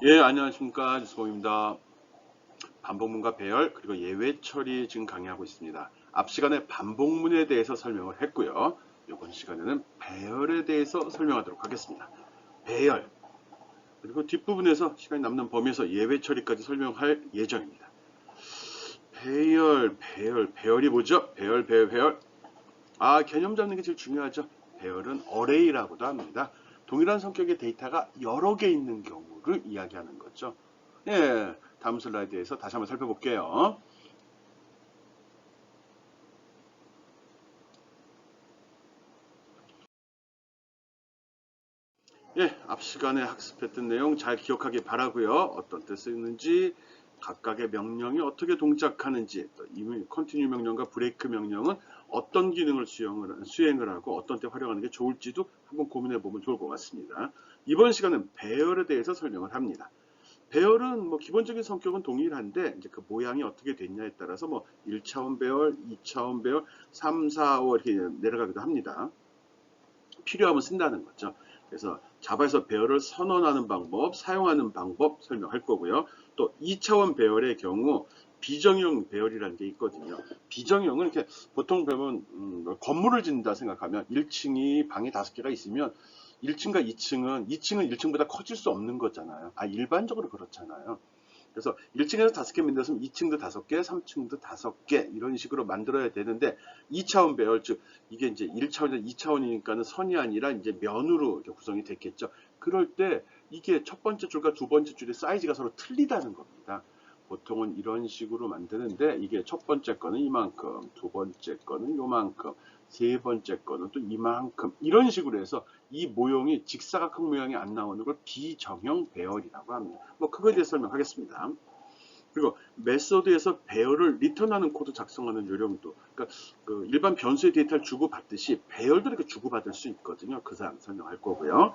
예, 안녕하십니까. 주스공입니다. 반복문과 배열, 그리고 예외 처리 지금 강의하고 있습니다. 앞 시간에 반복문에 대해서 설명을 했고요. 이번 시간에는 배열에 대해서 설명하도록 하겠습니다. 배열, 그리고 뒷부분에서 시간이 남는 범위에서 예외 처리까지 설명할 예정입니다. 배열이 뭐죠? 배열. 개념 잡는 게 제일 중요하죠. 배열은 어레이라고도 합니다. 동일한 성격의 데이터가 여러 개 있는 경우를 이야기하는 거죠. 예, 다음 슬라이드에서 다시 한번 살펴볼게요. 예, 앞 시간에 학습했던 내용 잘 기억하기 바라고요. 어떤 때 쓰이는지, 각각의 명령이 어떻게 동작하는지, 컨티뉴 명령과 브레이크 명령은 어떤 기능을 수행을 하고 어떤 때 활용하는 게 좋을지도 한번 고민해 보면 좋을 것 같습니다. 이번 시간은 배열에 대해서 설명을 합니다. 배열은 뭐 기본적인 성격은 동일한데 이제 그 모양이 어떻게 됐냐에 따라서 뭐 1차원 배열, 2차원 배열, 3, 4, 5 이렇게 내려가기도 합니다. 필요하면 쓴다는 거죠. 그래서 자바에서 배열을 선언하는 방법, 사용하는 방법 설명할 거고요. 또 2차원 배열의 경우 비정형 배열이라는 게 있거든요. 비정형은 이렇게 보통 보면 건물을 짓는다 생각하면 1층이 방이 5개가 있으면 1층과 2층은 1층보다 커질 수 없는 거잖아요. 일반적으로 그렇잖아요. 그래서 1층에서 5개 만들었으면 2층도 5개, 3층도 5개 이런 식으로 만들어야 되는데 2차원 배열, 즉 이게 이제 1차원에서 2차원이니까는 선이 아니라 이제 면으로 구성이 됐겠죠. 그럴 때 이게 첫 번째 줄과 두 번째 줄의 사이즈가 서로 틀리다는 겁니다. 보통은 이런 식으로 만드는데 이게 첫 번째 거는 이만큼, 두 번째 거는 요만큼, 세 번째 거는 또 이만큼 이런 식으로 해서 이 모형이 직사각형 모양이 안 나오는 걸 비정형 배열이라고 합니다. 뭐 그거에 대해서 설명하겠습니다. 그리고 메소드에서 배열을 리턴하는 코드 작성하는 요령도, 그러니까 그 일반 변수의 데이터를 주고받듯이 배열도 이렇게 주고받을 수 있거든요. 그 사항 설명할 거고요.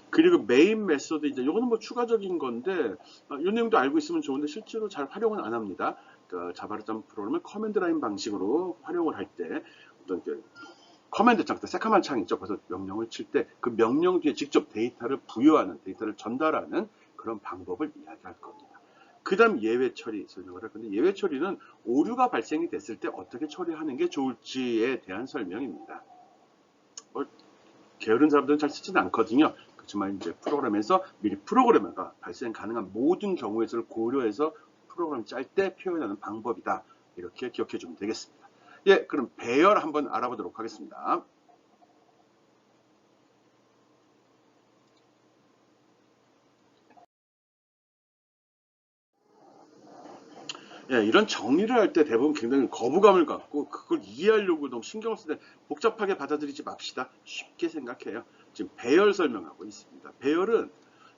그리고 메인 메소드, 이제 요거는 뭐 추가적인 건데 이 내용도 알고 있으면 좋은데 실제로 잘 활용은 안 합니다. 그러니까 자바를 짠 프로그램을 커맨드 라인 방식으로 활용을 할 때 어떤 커맨드 창, 새카만 창 있죠. 그래서 명령을 칠 때 그 명령 뒤에 직접 데이터를 부여하는, 데이터를 전달하는 그런 방법을 이야기할 겁니다. 그 다음 예외 처리 설명을 할 건데, 예외 처리는 오류가 발생이 됐을 때 어떻게 처리하는 게 좋을지에 대한 설명입니다. 게으른 사람들은 잘 쓰지는 않거든요. 그렇지만 이제 프로그램에서 미리 프로그래머가 발생 가능한 모든 경우의 수를 고려해서 프로그램 짤 때 표현하는 방법이다. 이렇게 기억해 주면 되겠습니다. 예, 그럼 배열 한번 알아보도록 하겠습니다. 예, 이런 정리를 할 때 대부분 굉장히 거부감을 갖고 그걸 이해하려고 너무 신경을 쓰는데 복잡하게 받아들이지 맙시다. 쉽게 생각해요. 지금 배열 설명하고 있습니다. 배열은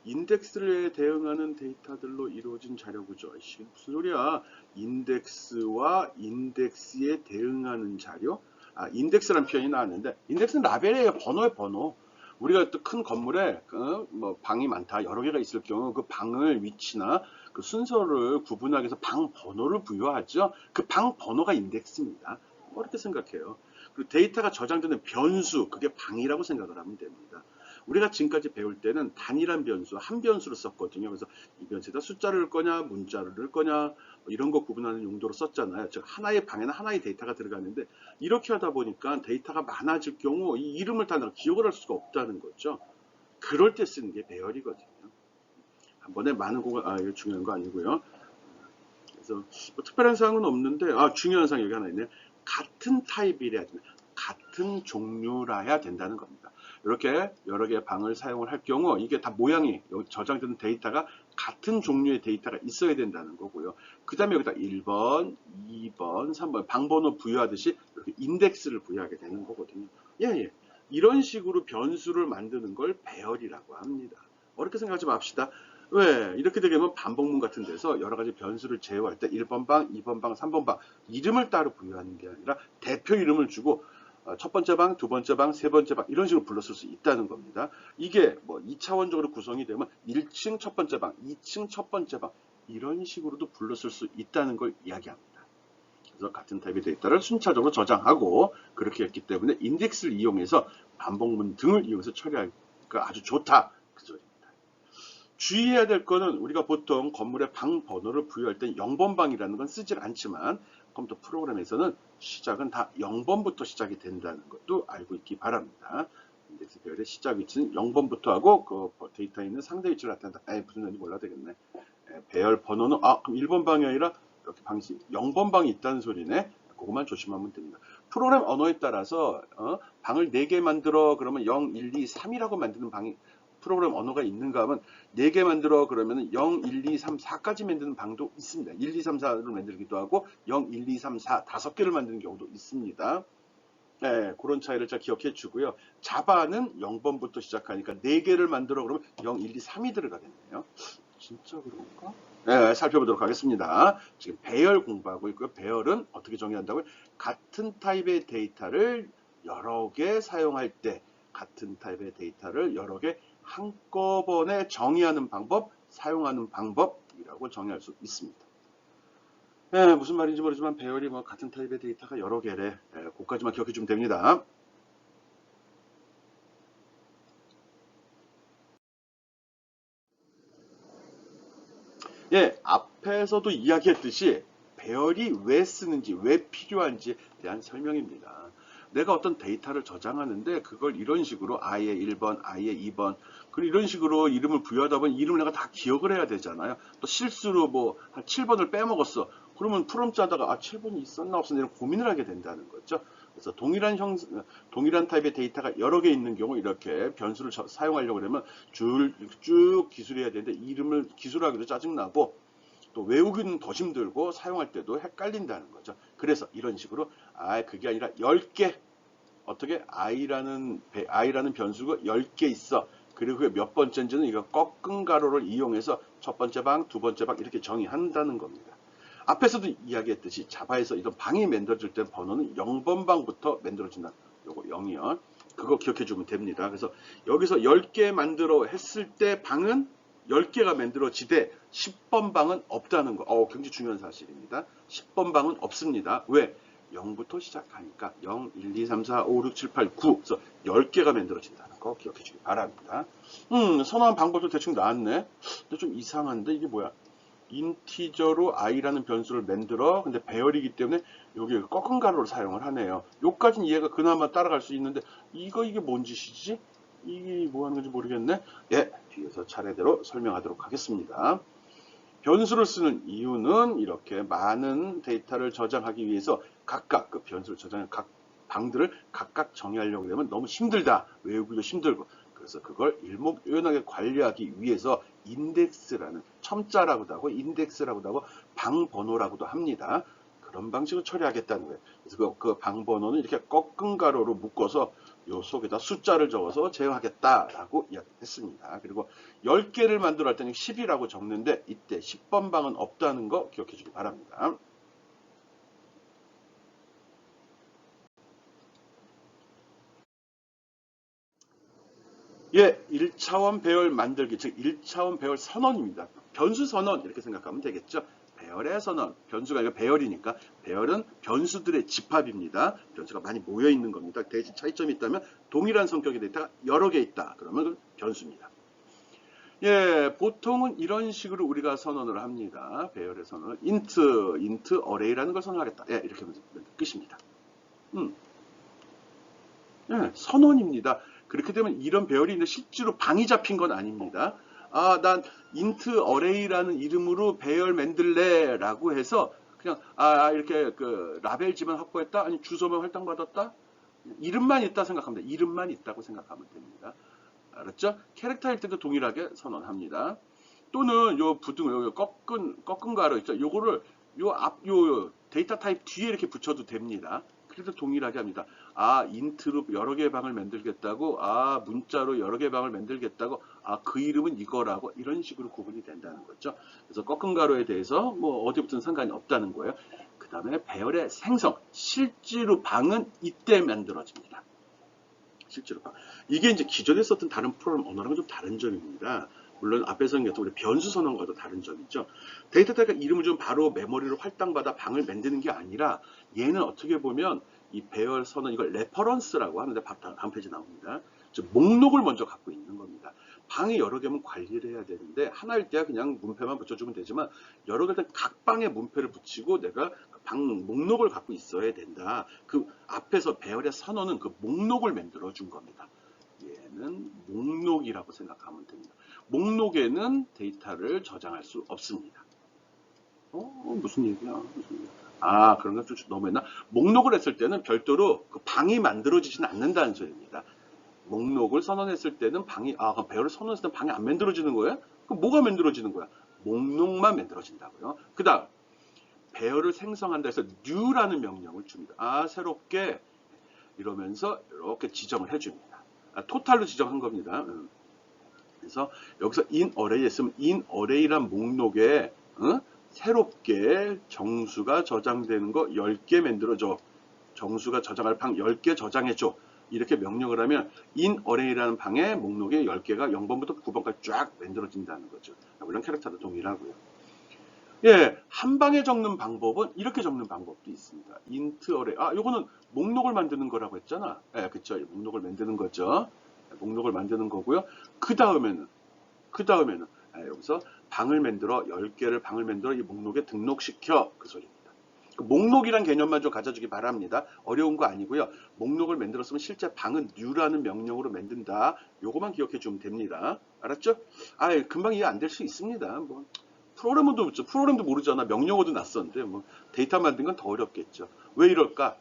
인덱스에 대응하는 데이터들로 이루어진 자료 구조. 무슨 소리야? 인덱스와 인덱스에 대응하는 자료? 인덱스라는 표현이 나왔는데 인덱스는 라벨이에요. 번호의 번호. 우리가 또 큰 건물에 뭐 방이 많다, 여러 개가 있을 경우 그 방을 위치나 그 순서를 구분하기 위해서 방 번호를 부여하죠. 그 방 번호가 인덱스입니다. 뭐 이렇게 생각해요. 그리고 데이터가 저장되는 변수, 그게 방이라고 생각을 하면 됩니다. 우리가 지금까지 배울 때는 단일한 변수, 한 변수를 썼거든요. 그래서 이 변수에다 숫자를 넣을 거냐, 문자를 넣을 거냐, 뭐 이런 거 구분하는 용도로 썼잖아요. 즉 하나의 방에는 하나의 데이터가 들어가는데 이렇게 하다 보니까 데이터가 많아질 경우 이 이름을 다 기억을 할 수가 없다는 거죠. 그럴 때 쓰는 게 배열이거든요. 한 번에 많은 공을, 이거 중요한 거 아니고요. 그래서 뭐 특별한 사항은 없는데, 중요한 사항 여기 하나 있네요. 같은 타입이래야 된다. 같은 종류라야 된다는 겁니다. 이렇게 여러 개의 방을 사용을 할 경우 이게 다 모양이, 여기 저장되는 데이터가 같은 종류의 데이터가 있어야 된다는 거고요. 그 다음에 여기다 1번, 2번, 3번 방번호 부여하듯이 이렇게 인덱스를 부여하게 되는 거거든요. 예, 예. 이런 식으로 변수를 만드는 걸 배열이라고 합니다. 어렵게 생각하지 맙시다. 왜? 이렇게 되면 반복문 같은 데서 여러 가지 변수를 제어할 때 1번 방, 2번 방, 3번 방 이름을 따로 부여하는 게 아니라 대표 이름을 주고 첫 번째 방, 두 번째 방, 세 번째 방 이런 식으로 불렀을 수 있다는 겁니다. 이게 뭐 2차원적으로 구성이 되면 1층 첫 번째 방, 2층 첫 번째 방 이런 식으로도 불렀을 수 있다는 걸 이야기합니다. 그래서 같은 타입의 데이터를 순차적으로 저장하고 그렇게 했기 때문에 인덱스를 이용해서 반복문 등을 이용해서 처리하기가 아주 좋다. 그 소리. 주의해야 될 거는 우리가 보통 건물의 방 번호를 부여할 때 0번 방이라는 건 쓰질 않지만 컴퓨터 프로그램에서는 시작은 다 0번부터 시작이 된다는 것도 알고 있기 바랍니다. 인덱스 배열의 시작 위치는 0번부터 하고 그 데이터에 있는 상대 위치를 나타낸다. 무슨 말인지 몰라도 되겠네. 배열 번호는 그럼 1번 방이 아니라 이렇게 방식 0번 방이 있다는 소리네. 그것만 조심하면 됩니다. 프로그램 언어에 따라서 방을 4개 만들어 그러면 0, 1, 2, 3이라고 만드는 방이 프로그램 언어가 있는가 하면 4개 만들어 그러면 0, 1, 2, 3, 4까지 만드는 방도 있습니다. 1, 2, 3, 4를 만들기도 하고 0, 1, 2, 3, 4 5개를 만드는 경우도 있습니다. 네, 그런 차이를 잘 기억해 주고요. 자바는 0번부터 시작하니까 4개를 만들어 그러면 0, 1, 2, 3이 들어가겠네요. 진짜 그런가? 네, 살펴보도록 하겠습니다. 지금 배열 공부하고 있고요. 배열은 어떻게 정의한다고요? 같은 타입의 데이터를 여러 개 사용할 때 같은 타입의 데이터를 여러 개 한꺼번에 정의하는 방법, 사용하는 방법이라고 정의할 수 있습니다. 네, 무슨 말인지 모르지만 배열이 같은 타입의 데이터가 여러 개래. 그것까지만 기억해 주면 됩니다. 앞에서도 이야기했듯이 배열이 왜 쓰는지, 왜 필요한지에 대한 설명입니다. 내가 어떤 데이터를 저장하는데 그걸 이런 식으로 아예 1번, 아예 2번 그리고 이런 식으로 이름을 부여하다 보면 이름을 내가 다 기억을 해야 되잖아요. 또 실수로 한 7번을 빼먹었어. 그러면 프롬프트 하다가 7번이 있었나 없었나 이런 고민을 하게 된다는 거죠. 그래서 동일한 타입의 데이터가 여러 개 있는 경우 이렇게 변수를 사용하려고 그러면 쭉 기술해야 되는데 이름을 기술하기도 짜증나고 또 외우기는 더 힘들고 사용할 때도 헷갈린다는 거죠. 그래서 이런 식으로 그게 아니라 10개 어떻게 i라는 변수가 10개 있어. 그리고 그게 몇 번째인지는 이거 꺾은 가로를 이용해서 첫 번째 방, 두 번째 방 이렇게 정의한다는 겁니다. 앞에서도 이야기했듯이 자바에서 이런 방이 만들어질 때 번호는 0번 방부터 만들어진다. 요거 0이요. 그거 기억해 주면 됩니다. 그래서 여기서 10개 만들어 했을 때 방은 10개가 만들어지되 10번 방은 없다는 거. 굉장히 중요한 사실입니다. 10번 방은 없습니다. 왜? 0부터 시작하니까 0, 1, 2, 3, 4, 5, 6, 7, 8, 9 그래서 10개가 만들어진다는 거 기억해 주기 바랍니다. 선호한 방법도 대충 나왔네. 근데 좀 이상한데 이게 뭐야? 인티저로 i라는 변수를 만들어 근데 배열이기 때문에 여기 꺾은 가로를 사용을 하네요. 요까지는 이해가 그나마 따라갈 수 있는데 이게 뭔 짓이지? 이게 뭐 하는 건지 모르겠네. 뒤에서 차례대로 설명하도록 하겠습니다. 변수를 쓰는 이유는 이렇게 많은 데이터를 저장하기 위해서 각각 그 변수를 저장한 각 방들을 각각 정의하려고 하면 너무 힘들다. 외우기도 힘들고. 그래서 그걸 일목요연하게 관리하기 위해서 인덱스라는 첨자라고도 하고 인덱스라고도 하고 방번호라고도 합니다. 그런 방식으로 처리하겠다는 거예요. 그래서 그 방번호는 이렇게 꺾은 가로로 묶어서 요 속에다 숫자를 적어서 제어하겠다라고 이야기했습니다. 그리고 10개를 만들어 할 때는 10이라고 적는데 이때 10번 방은 없다는 거 기억해 주기 바랍니다. 1차원 배열 만들기, 즉 1차원 배열 선언입니다. 변수 선언 이렇게 생각하면 되겠죠. 배열의 선언, 변수가 아니라 배열이니까 배열은 변수들의 집합입니다. 변수가 많이 모여 있는 겁니다. 대신 차이점이 있다면 동일한 성격의 데이터가 여러 개 있다. 그러면 변수입니다. 보통은 이런 식으로 우리가 선언을 합니다. 배열의 선언을 int array라는 걸 선언하겠다. 이렇게 하면 끝입니다. 선언입니다. 그렇게 되면 이런 배열이 있는데 실제로 방이 잡힌 건 아닙니다. 난 int array라는 이름으로 배열 만들래 라고 해서 그냥 이렇게 그 라벨 집안 확보했다 아니 주소만 할당받았다 이름만 있다 생각합니다. 이름만 있다고 생각하면 됩니다. 알았죠? 캐릭터일 때도 동일하게 선언합니다. 또는 요 부등을 꺾은 가로 있죠. 요거를 요 데이터 타입 뒤에 이렇게 붙여도 됩니다. 그래도 동일하게 합니다. 인트로 여러 개의 방을 만들겠다고, 문자로 여러 개의 방을 만들겠다고, 그 이름은 이거라고, 이런 식으로 구분이 된다는 거죠. 그래서 꺾은 가로에 대해서 어디부터는 상관이 없다는 거예요. 그 다음에 배열의 생성, 실제로 방은 이때 만들어집니다. 실제로 방. 이게 이제 기존에 썼던 다른 프로그램 언어랑은 좀 다른 점입니다. 물론 앞에서 얘기했던 우리 변수 선언과도 다른 점이죠. 데이터 타입가 이름을 좀 바로 메모리로 할당받아 방을 만드는 게 아니라 얘는 어떻게 보면 이 배열 선언 이걸 레퍼런스라고 하는데 다음 페이지 나옵니다. 즉 목록을 먼저 갖고 있는 겁니다. 방이 여러 개면 관리를 해야 되는데 하나일 때야 그냥 문패만 붙여주면 되지만 여러 개일 때 각 방에 문패를 붙이고 내가 방 목록을 갖고 있어야 된다. 그 앞에서 배열의 선언은 그 목록을 만들어 준 겁니다. 얘는 목록이라고 생각하면 됩니다. 목록에는 데이터를 저장할 수 없습니다. 무슨 얘기야? 무슨 얘기야? 아, 그런 거 좀 너무했나? 목록을 했을 때는 별도로 그 방이 만들어지지는 않는다는 소리입니다. 목록을 선언했을 때는 그럼 배열을 선언했을 때는 방이 안 만들어지는 거예요? 그럼 뭐가 만들어지는 거야? 목록만 만들어진다고요. 그 다음, 배열을 생성한다 해서 new라는 명령을 줍니다. 새롭게 이러면서 이렇게 지정을 해줍니다. 토탈로 지정한 겁니다. 그래서 여기서 in array 했으면 in array란 목록에 새롭게 정수가 저장되는 거 10개 만들어줘. 정수가 저장할 방 10개 저장해줘. 이렇게 명령을 하면 in array라는 방에 목록에 10개가 0번부터 9번까지 쫙 만들어진다는 거죠. 물론 캐릭터도 동일하고요. 예, 한 방에 적는 방법은 이렇게 적는 방법도 있습니다. int array. 요거는 목록을 만드는 거라고 했잖아. 예, 그쵸. 목록을 만드는 거죠. 목록을 만드는 거고요. 그 다음에는 여기서 방을 만들어 10개를 방을 만들어 이 목록에 등록시켜 그 소리입니다. 그 목록이란 개념만 좀 가져주기 바랍니다. 어려운 거 아니고요. 목록을 만들었으면 실제 방은 new라는 명령으로 만든다. 요거만 기억해 주면 됩니다. 알았죠? 금방 이해 안 될 수 있습니다. 프로그램도 모르잖아. 명령어도 낯선데 데이터 만든 건 더 어렵겠죠. 왜 이럴까?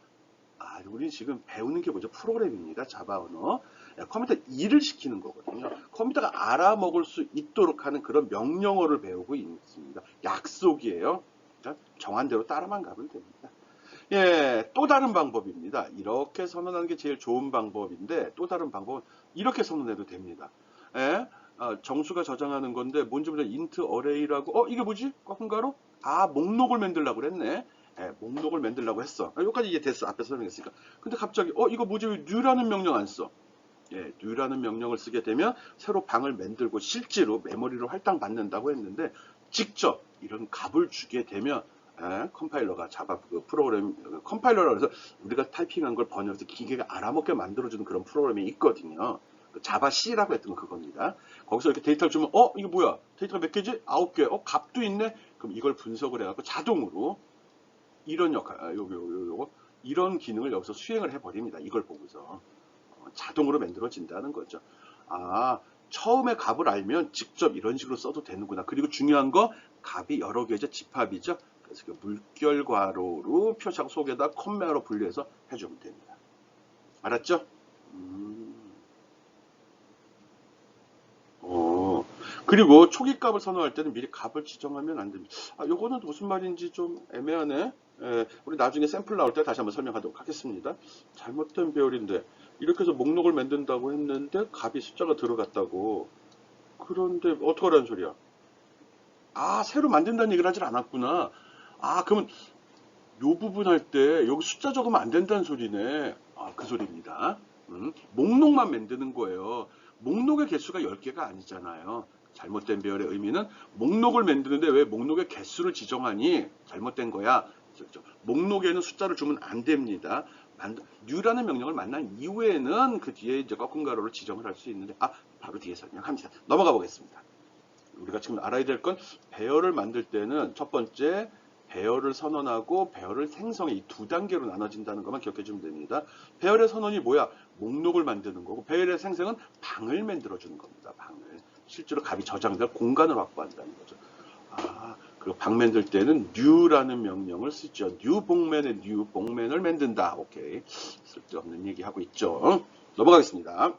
우리 지금 배우는 게 뭐죠? 프로그램입니다. 자바 언어. 컴퓨터 일을 시키는 거거든요. 컴퓨터가 알아먹을 수 있도록 하는 그런 명령어를 배우고 있습니다. 약속이에요. 그러니까 정한 대로 따라만 가면 됩니다. 예, 또 다른 방법입니다. 이렇게 선언하는 게 제일 좋은 방법인데 또 다른 방법은 이렇게 선언해도 됩니다. 예, 정수가 저장하는 건데 뭔지 모르겠 int array라고 이게 뭐지? 꽉가로? 목록을 만들려고 그랬네. 예, 목록을 만들려고 했어. 여기까지 이해 됐어. 앞에서 설명했으니까. 근데 갑자기 이거 뭐지? 왜 new라는 명령 안 써? 예, new라는 명령을 쓰게 되면 새로 방을 만들고 실제로 메모리를 할당받는다고 했는데 직접 이런 값을 주게 되면 컴파일러가 컴파일러라고 해서 우리가 타이핑한 걸 번역해서 기계가 알아먹게 만들어주는 그런 프로그램이 있거든요. 자바 C라고 했던 건 그겁니다. 거기서 이렇게 데이터를 주면 이게 뭐야? 데이터가 몇 개지? 9개. 값도 있네? 그럼 이걸 분석을 해갖고 자동으로 이런 역할, 요거 이런 기능을 여기서 수행을 해버립니다. 이걸 보고서 자동으로 만들어진다는 거죠. 처음에 값을 알면 직접 이런 식으로 써도 되는구나. 그리고 중요한 거 값이 여러 개죠. 집합이죠. 그래서 물결괄호로 표시하고 속에다 콤마로 분류해서 해주면 됩니다. 알았죠? 그리고 초기 값을 선언할 때는 미리 값을 지정하면 안 됩니다. 요거는 무슨 말인지 좀 애매하네. 우리 나중에 샘플 나올 때 다시 한번 설명하도록 하겠습니다. 잘못된 배열인데 이렇게 해서 목록을 만든다고 했는데 값이 숫자가 들어갔다고. 그런데 어떡하라는 소리야? 새로 만든다는 얘기를 하질 않았구나. 그러면 요 부분 할 때 여기 숫자 적으면 안 된다는 소리네. 그 소리입니다. 목록만 만드는 거예요. 목록의 개수가 10개가 아니잖아요. 잘못된 배열의 의미는 목록을 만드는데 왜 목록의 개수를 지정하니? 잘못된 거야. 목록에는 숫자를 주면 안 됩니다. new라는 명령을 만난 이후에는 그 뒤에 이제 꺾은 가로를 지정을 할 수 있는데 바로 뒤에 설명합니다. 넘어가 보겠습니다. 우리가 지금 알아야 될 건 배열을 만들 때는 첫 번째 배열을 선언하고 배열을 생성해 이 두 단계로 나눠진다는 것만 기억해 주면 됩니다. 배열의 선언이 뭐야? 목록을 만드는 거고 배열의 생성은 방을 만들어 주는 겁니다. 방을. 실제로 값이 저장될 공간을 확보한다는 거죠. 그리고 방 만들 때는 new라는 명령을 쓰죠. new 복맨의 new 복맨을 만든다. 오케이. 쓸데없는 얘기 하고 있죠. 넘어가겠습니다.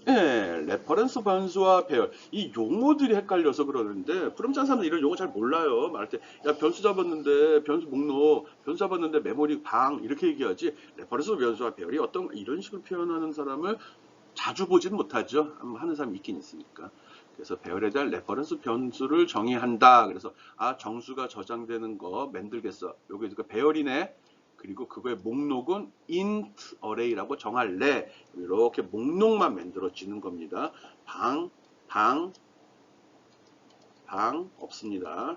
예, 레퍼런스 변수와 배열. 이 용어들이 헷갈려서 그러는데, 프롬프트 사람들 이런 용어 잘 몰라요. 말할 때, 변수 잡았는데, 변수 목록, 변수 잡았는데 메모리 방, 이렇게 얘기하지. 레퍼런스 변수와 배열이 이런 식으로 표현하는 사람을 자주 보지는 못하죠. 하는 사람이 있긴 있으니까. 그래서 배열에 대한 레퍼런스 변수를 정의한다. 그래서 정수가 저장되는 거 만들겠어. 요게 그 배열이네. 그리고 그거의 목록은 int array라고 정할래. 이렇게 목록만 만들어지는 겁니다. 방 없습니다.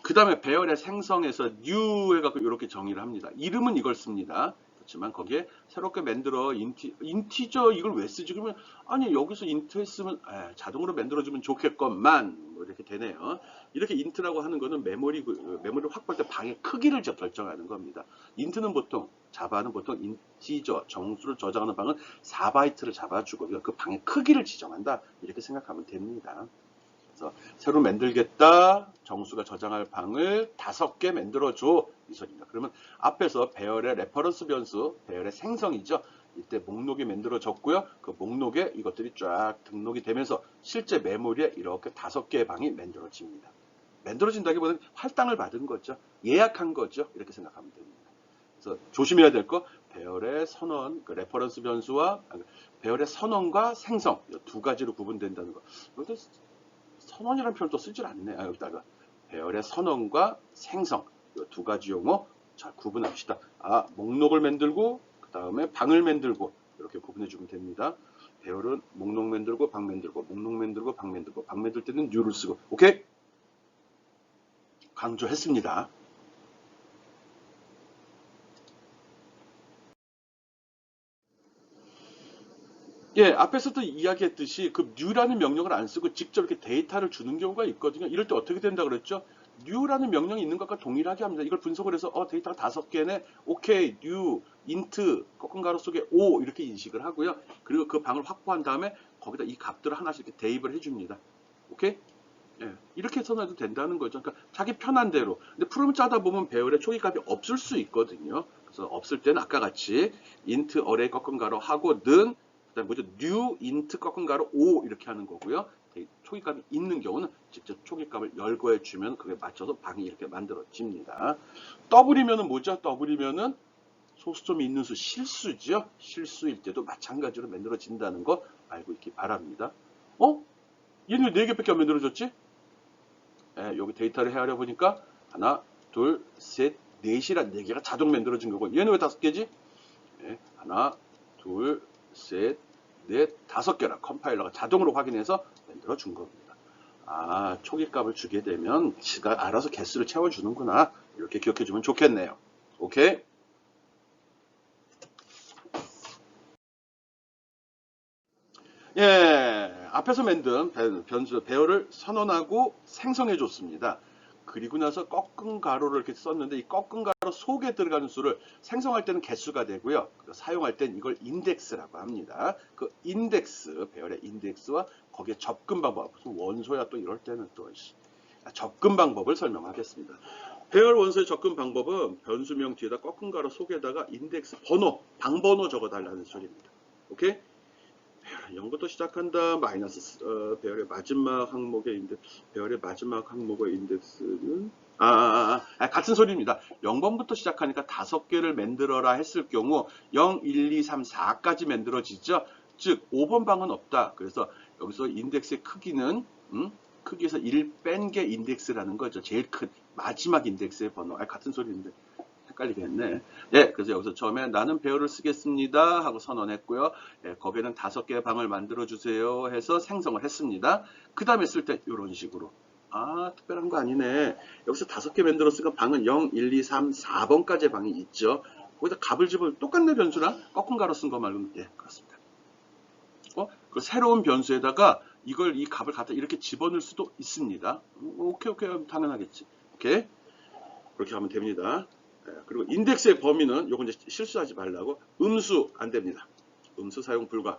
그 다음에 배열의 생성에서 new 해갖고 이렇게 정의를 합니다. 이름은 이걸 씁니다. 그렇지만 거기에 새롭게 만들어 인티저 이걸 왜 쓰지? 그러면 아니 여기서 인트 했으면 자동으로 만들어주면 좋겠건만 뭐 이렇게 되네요. 이렇게 인트라고 하는 거는 메모리를 확보할 때 방의 크기를 결정하는 겁니다. 인트는 보통 자바는 보통 인티저 정수를 저장하는 방은 4바이트를 잡아주고 그 방의 크기를 지정한다 이렇게 생각하면 됩니다. 그래서 새로 만들겠다. 정수가 저장할 방을 5개 만들어줘. 이 소리입니다. 그러면 앞에서 배열의 레퍼런스 변수, 배열의 생성이죠. 이때 목록이 만들어졌고요. 그 목록에 이것들이 쫙 등록이 되면서 실제 메모리에 이렇게 5개의 방이 만들어집니다. 만들어진다기보다는 할당을 받은 거죠. 예약한 거죠. 이렇게 생각하면 됩니다. 그래서 조심해야 될 거, 배열의 선언, 그 레퍼런스 변수와 배열의 선언과 생성 이 2가지로 구분된다는 거. 선언이라는 표현 또 쓰질 않네. 여기다가 배열의 선언과 생성 이 2가지 용어 잘 구분합시다. 목록을 만들고 그 다음에 방을 만들고 이렇게 구분해 주면 됩니다. 배열은 목록 만들고 방 만들고 목록 만들고 방 만들고 방 만들 때는 new를 쓰고 오케이? 강조했습니다. 예, 앞에서도 이야기했듯이 그 new라는 명령을 안 쓰고 직접 이렇게 데이터를 주는 경우가 있거든요. 이럴 때 어떻게 된다 그랬죠? new라는 명령이 있는 것과 동일하게 합니다. 이걸 분석을 해서 데이터가 5개네. 오케이, new, int, 꺾은 가로 속에 O 이렇게 인식을 하고요. 그리고 그 방을 확보한 다음에 거기다 이 값들을 하나씩 이렇게 대입을 해줍니다. 오케이? 예, 이렇게 써놔도 된다는 거죠. 그러니까 자기 편한 대로. 근데 프로그램 짜다 보면 배열의 초기 값이 없을 수 있거든요. 그래서 없을 때는 아까 같이 int array 꺾은 가로 하고는 그다음 뭐죠? new int 꺾은 가로 O 이렇게 하는 거고요. 초기 값이 있는 경우는 직접 초기 값을 열거해 주면 그게 맞춰서 방이 이렇게 만들어집니다. 더블이면은 뭐죠? 더블이면은 소수점이 있는 수 실수죠. 실수일 때도 마찬가지로 만들어진다는 거 알고 있기 바랍니다. 얘는 왜 4개밖에 안 만들어졌지? 여기 데이터를 헤아려 보니까 하나, 둘, 셋, 넷이란 4개가 자동 만들어진 거고 얘는 왜 5개지? 하나, 둘, 셋, 넷, 5개라 컴파일러가 자동으로 확인해서 만들어 준 겁니다. 초기 값을 주게 되면 지가 알아서 개수를 채워주는구나. 이렇게 기억해 주면 좋겠네요. 오케이? 예, 앞에서 만든 변수, 배열을 선언하고 생성해 줬습니다. 그리고 나서 꺾은 가로를 이렇게 썼는데 이 꺾은 가로 속에 들어가는 수를 생성할 때는 개수가 되고요. 사용할 땐 이걸 인덱스라고 합니다. 그 인덱스, 배열의 인덱스와 거기에 접근 방법, 무슨 원소야 또 이럴 때는 또 접근 방법을 설명하겠습니다. 배열 원소의 접근 방법은 변수명 뒤에다 꺾은 가로 속에다가 인덱스 번호, 방번호 적어달라는 소리입니다. 오케이? 0부터 시작한다. 마이너스 배열의 마지막 항목의 인덱스, 배열의 마지막 항목의 인덱스는 같은 소리입니다. 0번부터 시작하니까 5개를 만들어라 했을 경우 0, 1, 2, 3, 4까지 만들어지죠. 즉 5번 방은 없다. 그래서 여기서 인덱스의 크기는 크기에서 1 뺀 게 인덱스라는 거죠. 제일 큰 마지막 인덱스의 번호. 같은 소리인데 헷갈리겠네. 예, 그래서 여기서 처음에 나는 배열을 쓰겠습니다 하고 선언했고요. 거기에는 5개의 방을 만들어 주세요 해서 생성을 했습니다. 그 다음에 쓸 때 이런 식으로 특별한 거 아니네. 여기서 5개 만들었으니까 방은 0, 1, 2, 3, 4번까지의 방이 있죠. 거기다 값을 집어 똑같네 변수랑 꺾은 가로 쓴 거 말고는 그렇습니다. 그 새로운 변수에다가 이 값을 갖다 이렇게 집어넣을 수도 있습니다. 오케이 당연하겠지. 오케이 그렇게 하면 됩니다. 그리고 인덱스의 범위는 요거 이제 실수하지 말라고 음수 안 됩니다. 음수 사용 불가.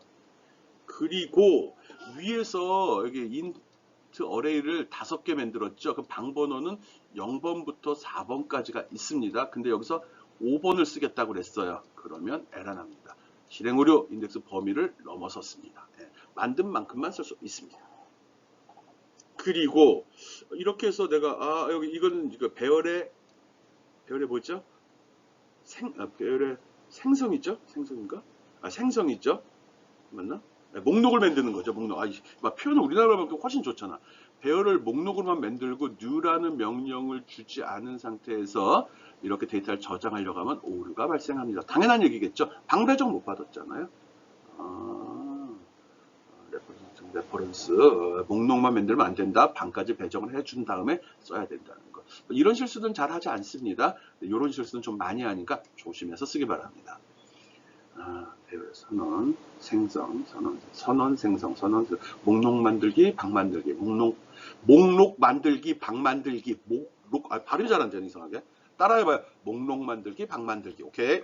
그리고 위에서 여기 인트 어레이를 5개 만들었죠. 그 방번호는 0번부터 4번까지가 있습니다. 근데 여기서 5번을 쓰겠다고 그랬어요. 그러면 에러 납니다. 실행 오류 인덱스 범위를 넘어섰습니다. 만든 만큼만 쓸 수 있습니다. 그리고 이렇게 해서 내가 여기 이거는 배열의 뭐죠? 배열의 생성이죠? 생성인가? 생성이죠? 맞나? 목록을 만드는 거죠. 목록. 표현은 우리나라만 훨씬 좋잖아. 배열을 목록으로만 만들고 new라는 명령을 주지 않은 상태에서 이렇게 데이터를 저장하려고 하면 오류가 발생합니다. 당연한 얘기겠죠. 방 배정 못 받았잖아요. 레퍼런스 목록만 만들면 안 된다. 방까지 배정을 해준 다음에 써야 된다는 거. 이런 실수는 잘 하지 않습니다. 이런 실수는 좀 많이 하니까 조심해서 쓰기 바랍니다. 배열 선언, 생성, 선언, 생성, 목록 만들기, 방 만들기, 목록 만들기, 방 만들기, 발음이 잘 안 되네, 이상하게. 따라해봐요. 목록 만들기, 방 만들기. 오케이.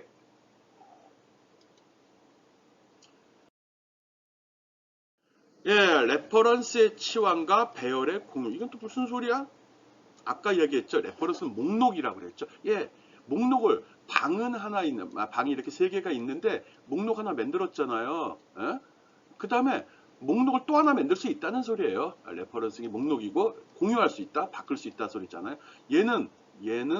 예, 레퍼런스의 치환과 배열의 공유. 이건 또 무슨 소리야? 아까 얘기했죠. 레퍼런스는 목록이라고 그랬죠. 예, 목록을 방은 하나 있는, 방이 이렇게 세 개가 있는데 목록 하나 만들었잖아요. 예? 그 다음에 목록을 또 하나 만들 수 있다는 소리예요. 레퍼런스가 목록이고 공유할 수 있다, 바꿀 수 있다 소리잖아요. 얘는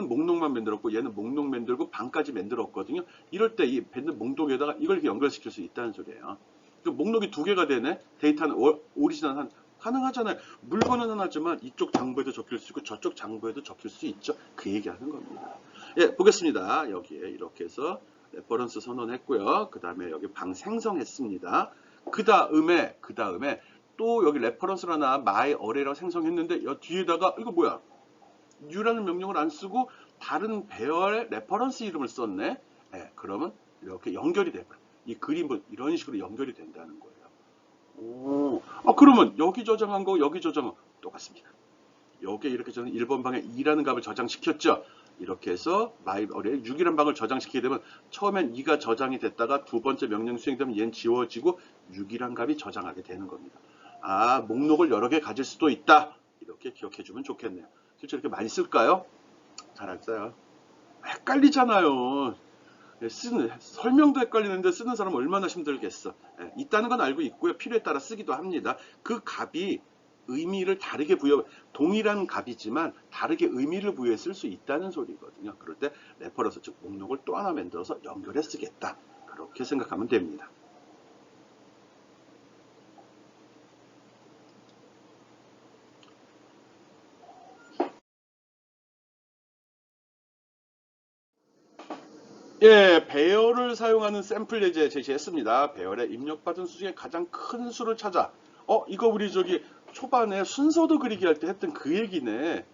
목록만 만들었고 얘는 목록 만들고 방까지 만들었거든요. 이럴 때 이 목록에다가 이걸 이렇게 연결시킬 수 있다는 소리예요. 그 목록이 두 개가 되네. 데이터는 오리지널 가능하잖아요. 물건은 하나지만 이쪽 장부에도 적힐 수 있고 저쪽 장부에도 적힐 수 있죠. 그 얘기하는 겁니다. 예, 보겠습니다. 여기에 이렇게 해서 레퍼런스 선언했고요. 그 다음에 여기 방 생성했습니다. 그 다음에 또 여기 레퍼런스를 하나 my array라고 생성했는데 여 뒤에다가 이거 뭐야? new라는 명령을 안 쓰고 다른 배열의 레퍼런스 이름을 썼네. 예, 그러면 이렇게 연결이 돼버려. 이 그림은 이런 식으로 연결이 된다는 거예요. 그러면 여기 저장한 거 여기 저장한 거 똑같습니다. 여기에 이렇게 저는 1번 방에 2라는 값을 저장시켰죠. 이렇게 해서 my array 6이라는 방을 저장시키게 되면 처음엔 2가 저장이 됐다가 두 번째 명령 수행되면 얘는 지워지고 6이라는 값이 저장하게 되는 겁니다. 목록을 여러 개 가질 수도 있다. 이렇게 기억해주면 좋겠네요. 실제 이렇게 많이 쓸까요? 잘 안 써요. 헷갈리잖아요. 설명도 헷갈리는데 쓰는 사람은 얼마나 힘들겠어. 있다는 건 알고 있고요. 필요에 따라 쓰기도 합니다. 그 값이 의미를 다르게 동일한 값이지만 다르게 의미를 부여해 쓸 수 있다는 소리거든요. 그럴 때 레퍼런스 즉 목록을 또 하나 만들어서 연결해 쓰겠다. 그렇게 생각하면 됩니다. 예, 배열을 사용하는 샘플 예제 제시했습니다. 배열에 입력받은 수 중에 가장 큰 수를 찾아. 이거 우리 저기 초반에 순서도 그리기 할 때 했던 그 얘기네.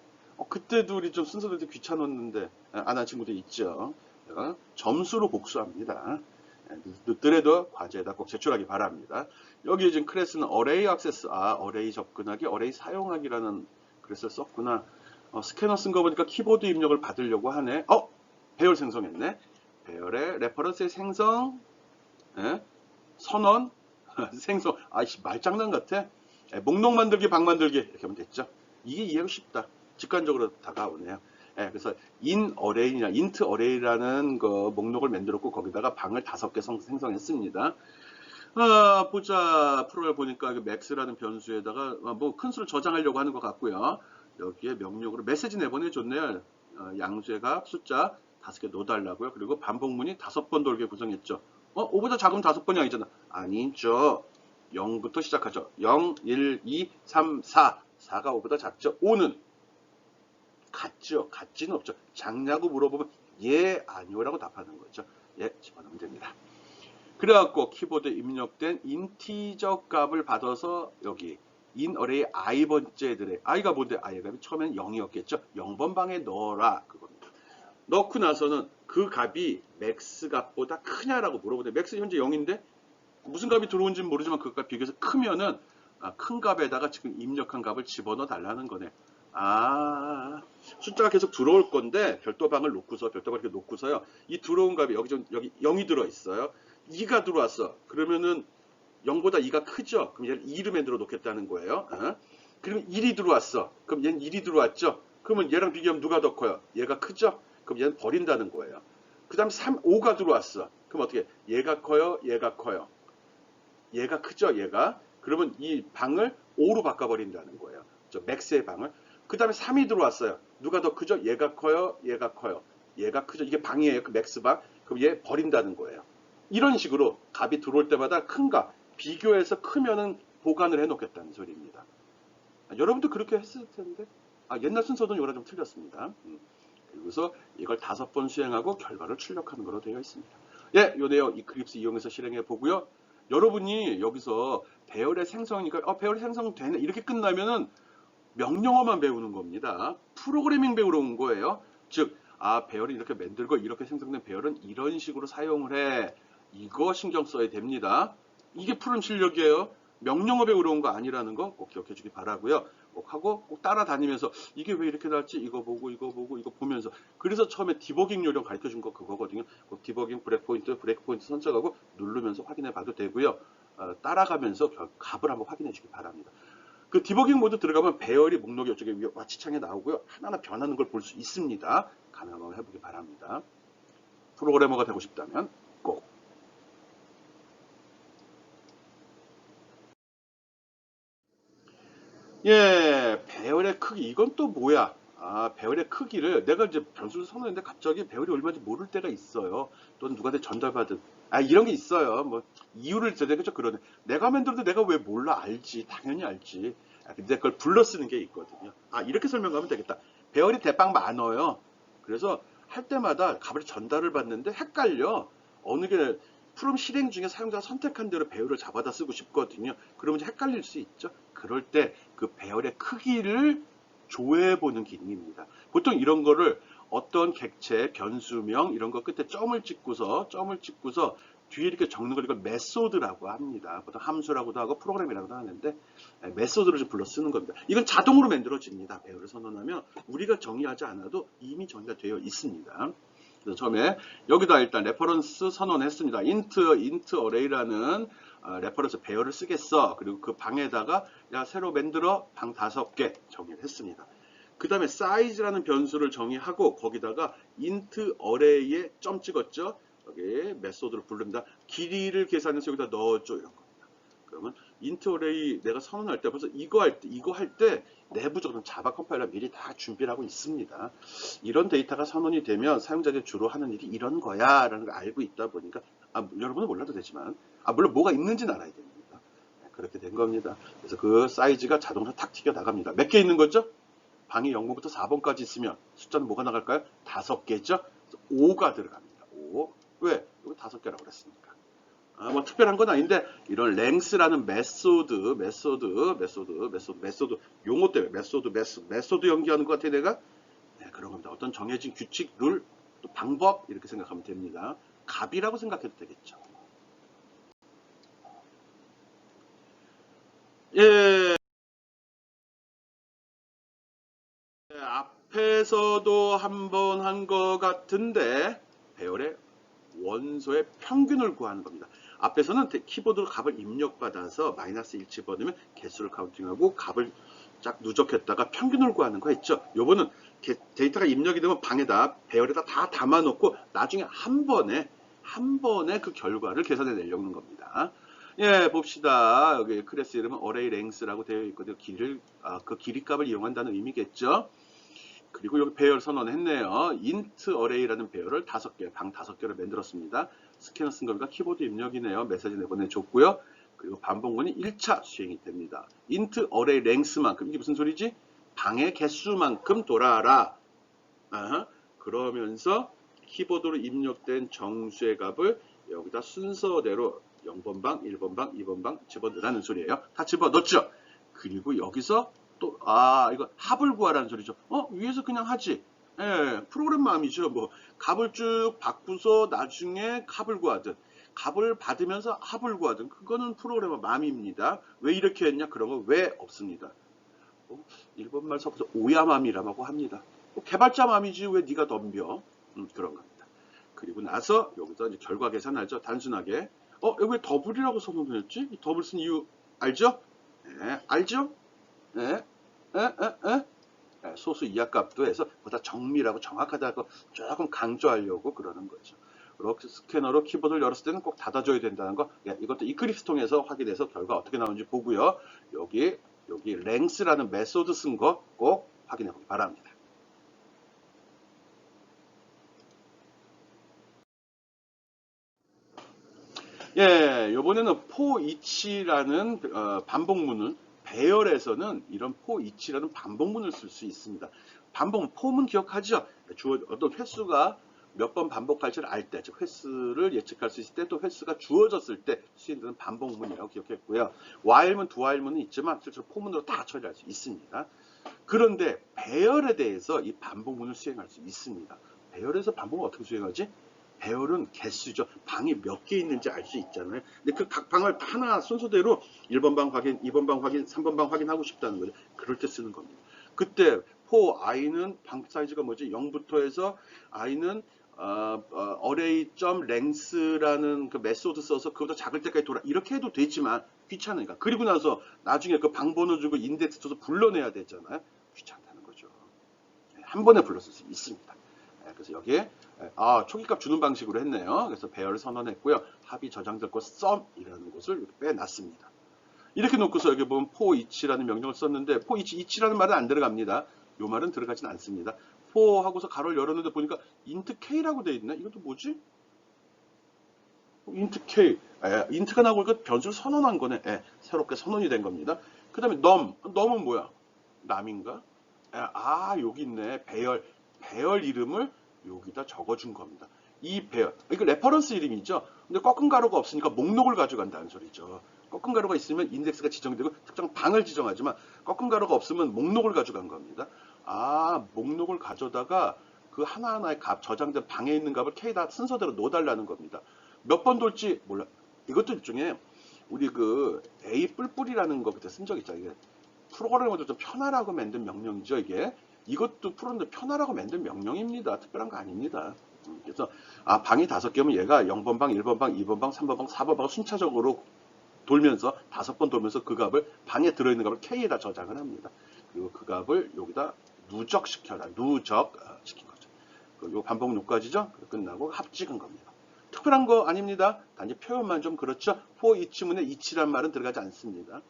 그때도 우리 좀 순서도 되게 귀찮았는데 안 한 친구도 있죠. 점수로 복수합니다. 늦더라도 과제에다 꼭 제출하기 바랍니다. 여기 지금 클래스는 array access, array 접근하기, array 사용하기라는 클래스를 썼구나. 스캐너 쓴 거 보니까 키보드 입력을 받으려고 하네. 배열 생성했네. 배열의 레퍼런스의 생성, 선언, 생성, 말장난 같아. 목록 만들기, 방 만들기 이렇게 하면 됐죠. 이게 이해가 쉽다. 직관적으로 다가오네요. 그래서 in array나 int array라는 그 목록을 만들었고 거기다가 방을 5개 생성했습니다. 보자. 프로그램 보니까 max라는 변수에다가 뭐 큰 수를 저장하려고 하는 것 같고요. 여기에 명령으로 메시지 내보내줬네요. 양수의 숫자 5개 넣어달라고요. 그리고 반복문이 5번 돌게 구성했죠. 5보다 작으면 5번이 아니잖아. 아니죠. 0부터 시작하죠. 0, 1, 2, 3, 4. 4가 5보다 작죠. 5는 같죠. 같지는 없죠. 작냐고 물어보면 예, 아니오라고 답하는 거죠. 예, 집어넣으면 됩니다. 그래갖고 키보드에 입력된 인티저 값을 받아서 여기 in array i번째들의 i가 뭔데? i의 값이 처음엔 0이었겠죠. 0번 방에 넣어라. 그겁니다. 넣고 나서는 그 값이 맥스 값보다 크냐라고 물어보는데 맥스 현재 0인데 무슨 값이 들어온지는 모르지만 그 값 비교해서 크면은 큰 값에다가 지금 입력한 값을 집어넣어 달라는 거네. 숫자가 계속 들어올 건데 별도방을 놓고서 별도방을 이렇게 놓고서요. 이 들어온 값이 여기 0이 들어 있어요. 2가 들어왔어. 그러면은 0보다 2가 크죠. 그럼 얘를 2로 만들어 놓겠다는 거예요. 그러면 1이 들어왔어. 그럼 얘는 1이 들어왔죠. 그러면 얘랑 비교하면 누가 더 커요? 얘가 크죠. 그럼 얘는 버린다는 거예요. 그 다음 5가 들어왔어. 그럼 어떻게? 얘가 커요? 얘가 커요? 얘가 크죠? 얘가. 그러면 이 방을 5로 바꿔버린다는 거예요. 저 맥스의 방을. 그 다음에 3이 들어왔어요. 누가 더 크죠? 얘가 커요? 얘가 커요? 얘가 크죠? 이게 방이에요. 그 맥스 방. 그럼 얘 버린다는 거예요. 이런 식으로 값이 들어올 때마다 큰 값, 비교해서 크면은 보관을 해놓겠다는 소리입니다. 여러분도 그렇게 했을 텐데. 옛날 순서는 요랑 좀 틀렸습니다. 그래서 이걸 5번 수행하고 결과를 출력하는 것으로 되어 있습니다. 예, 요 내용 이클립스 이용해서 실행해 보고요. 여러분이 여기서 배열의 생성이니까 배열의 생성 되네 이렇게 끝나면은 명령어만 배우는 겁니다. 프로그래밍 배우러 온 거예요. 즉, 배열이 이렇게 만들고 이렇게 생성된 배열은 이런 식으로 사용을 해. 이거 신경 써야 됩니다. 이게 푸른 실력이에요. 명령어 배우러 온 거 아니라는 거 꼭 기억해 주기 바라고요. 꼭 하고 꼭 따라다니면서 이게 왜 이렇게 나왔지? 이거 보고 이거 보면서. 그래서 처음에 디버깅 요령 가르쳐 준 거 그거거든요. 그 디버깅 브레이크 포인트 선택하고 누르면서 확인해 봐도 되고요. 따라가면서 값을 한번 확인해 주기 바랍니다. 그 디버깅 모드 들어가면 배열이 목록이 이쪽에 와치창에 나오고요. 하나하나 변하는 걸 볼 수 있습니다. 가능 한번 해보기 바랍니다. 프로그래머가 되고 싶다면 꼭. 예, 배열의 크기. 이건 또 뭐야? 배열의 크기를 내가 이제 변수를 선언했는데 갑자기 배열이 얼마인지 모를 때가 있어요. 또는 누구한테 전달받은. 이런 게 있어요. 뭐, 이유를 제대로 그죠? 그러네. 내가 만들어도 내가 왜 몰라? 알지. 당연히 알지. 근데 그걸 불러 쓰는 게 있거든요. 이렇게 설명하면 되겠다. 배열이 대빵 많아요. 그래서 할 때마다 값을 전달을 받는데 헷갈려. 어느 게 프롬 실행 중에 사용자가 선택한 대로 배열을 잡아다 쓰고 싶거든요. 그러면 이제 헷갈릴 수 있죠. 그럴 때 그 배열의 크기를 조회해보는 기능입니다. 보통 이런 거를 어떤 객체, 변수명 이런 거 끝에 점을 찍고서 뒤에 이렇게 적는 걸 이걸 메소드라고 합니다. 보통 함수라고도 하고 프로그램이라고도 하는데 메소드를 좀 불러 쓰는 겁니다. 이건 자동으로 만들어집니다. 배열을 선언하면 우리가 정의하지 않아도 이미 정의가 되어 있습니다. 그래서 처음에 여기다 일단 레퍼런스 선언했습니다. int array라는 레퍼런스 배열을 쓰겠어. 그리고 그 방에다가 새로 만들어 방 5개 정의를 했습니다. 그 다음에 size라는 변수를 정의하고 거기다가 int array에 점 찍었죠. 여기 메소드를 부릅니다. 길이를 계산해서 여기다 넣어줘 이런 겁니다. 그러면 int array 내가 선언할 때 벌써 이거 할 때 내부적으로 자바 컴파일러 미리 다 준비를 하고 있습니다. 이런 데이터가 선언이 되면 사용자들이 주로 하는 일이 이런 거야 라는 걸 알고 있다 보니까 여러분은 몰라도 되지만 물론 뭐가 있는지는 알아야 됩니다. 그렇게 된 겁니다. 그래서 그 사이즈가 자동으로 탁 튀겨 나갑니다. 몇 개 있는 거죠? 방이 0번부터 4번까지 있으면 숫자는 뭐가 나갈까요? 5개죠? 5가 들어갑니다. 5. 왜? 여기 5개라고 그랬으니까. 뭐 특별한 건 아닌데 이런 랭스라는 메소드 용어 때문에 메소드 연기하는 것 같아 내가. 그런 겁니다. 어떤 정해진 규칙, 룰, 또 방법 이렇게 생각하면 됩니다. 값이라고 생각해도 되겠죠. 예. 앞에서도 한번 한 것 같은데 배열의 원소의 평균을 구하는 겁니다. 앞에서는 키보드로 값을 입력받아서 마이너스 1 집어넣으면 개수를 카운팅하고 값을 쫙 누적했다가 평균을 구하는 거 했죠. 요거는 데이터가 입력이 되면 방에다 배열에다 다 담아놓고 나중에 한 번에 그 결과를 계산해 내려는 겁니다. 예, 봅시다. 여기 클래스 이름은 array length라고 되어 있거든요. 그 길이 값을 이용한다는 의미겠죠. 그리고 여기 배열 선언했네요. int array라는 배열을 5개, 방 5개를 만들었습니다. 스캐너 쓴 겁니까? 키보드 입력이네요. 메시지 내보내줬고요. 그리고 반복문이 1차 수행이 됩니다. int array length만큼, 이게 무슨 소리지? 방의 개수만큼 돌아라. 그러면서 키보드로 입력된 정수의 값을 여기다 순서대로 0번 방, 1번 방, 2번 방 집어넣으라는 소리예요. 다 집어넣었죠? 그리고 여기서 또 이거 합을 구하라는 소리죠. 위에서 그냥 하지. 예, 프로그램 마음이죠. 뭐 값을 쭉 바꾸서 나중에 합을 구하든 값을 받으면서 합을 구하든 그거는 프로그래머 마음입니다. 왜 이렇게 했냐? 그런 거 왜 없습니다. 일본말 섞어서 오야맘이라고 합니다. 개발자 마음이지 왜 네가 덤벼? 그런 겁니다. 그리고 나서 여기서 이제 결과 계산하죠. 단순하게 여기 왜 더블이라고 선언했지? 이 더블 쓴 이유 알죠? 네, 알죠? 네. 소수 이하값도 해서 보다 정밀하고 정확하다고 조금 강조하려고 그러는 거죠. 이렇게 스캐너로 키보드를 열었을 때는 꼭 닫아줘야 된다는 거. 이것도 이클립스 통해서 확인해서 결과 어떻게 나오는지 보고요. 여기 length라는 메소드 쓴 거 꼭 확인해 보기 바랍니다. 예, 이번에는 for each라는 반복문을 배열에서는 이런 for each라는 반복문을 쓸 수 있습니다. 반복문, for는 기억하죠? 어떤 횟수가 몇 번 반복할지를 알 때, 즉 횟수를 예측할 수 있을 때, 또 횟수가 주어졌을 때 수행되는 반복문이라고 기억했고요. while문, do while문은 있지만 실제로 for문으로 다 처리할 수 있습니다. 그런데 배열에 대해서 이 반복문을 수행할 수 있습니다. 배열에서 반복을 어떻게 수행하지? 배열은 개수죠. 방이 몇 개 있는지 알 수 있잖아요. 근데 그 각 방을 하나 순서대로 1번 방 확인, 2번 방 확인, 3번 방 확인하고 싶다는 거죠. 그럴 때 쓰는 겁니다. 그때 for i는 방 사이즈가 뭐지? 0부터 해서 i는 array.length라는 그 메소드 써서 그보다 작을 때까지 돌아 이렇게 해도 되지만 귀찮으니까. 그리고 나서 나중에 그 방 번호 주고 인덱스 줘서 불러내야 되잖아요. 귀찮다는 거죠. 한 번에 불렀을 수 있습니다. 그래서 여기에 초기값 주는 방식으로 했네요. 그래서 배열을 선언했고요. 합이 저장될 곳 sum이라는 곳을 이렇게 빼놨습니다. 이렇게 놓고서 여기 보면 for each라는 명령을 썼는데 for each라는 말은 안 들어갑니다. 이 말은 들어가진 않습니다. for 하고서 가로를 열었는데 보니까 int k라고 되어 있네. 이것도 뭐지? int k. int가 나오니까 변수를 선언한 거네. 새롭게 선언이 된 겁니다. 그 다음에 num은 뭐야? 남인가? 여기 있네. 배열 이름을 여기다 적어준 겁니다. 이 배열, 이거 레퍼런스 이름이죠. 근데 꺾은 가로가 없으니까 목록을 가져간다는 소리죠. 꺾은 가로가 있으면 인덱스가 지정되고 특정 방을 지정하지만 꺾은 가로가 없으면 목록을 가져간 겁니다. 목록을 가져다가 그 하나하나의 값, 저장된 방에 있는 값을 K에다 순서대로 넣어달라는 겁니다. 몇 번 돌지 몰라. 이것도 일종의 우리 그 A 뿔뿔이라는 거 그때 쓴 적 있잖아요. 이게 프로그래머도 좀 편하라고 만든 명령이죠, 이게. 이것도 프로그램도 편하라고 만든 명령입니다. 특별한 거 아닙니다. 그래서 방이 5개면 얘가 0번 방, 1번 방, 2번 방, 3번 방, 4번 방 순차적으로 돌면서 5번 돌면서 그 값을 방에 들어있는 값을 K에다 저장을 합니다. 그리고 그 값을 여기다 누적시킨 거죠. 요 반복 요까지죠. 끝나고 합 찍은 겁니다. 특별한 거 아닙니다. 단지 표현만 좀 그렇죠. for each문에 each란 말은 들어가지 않습니다.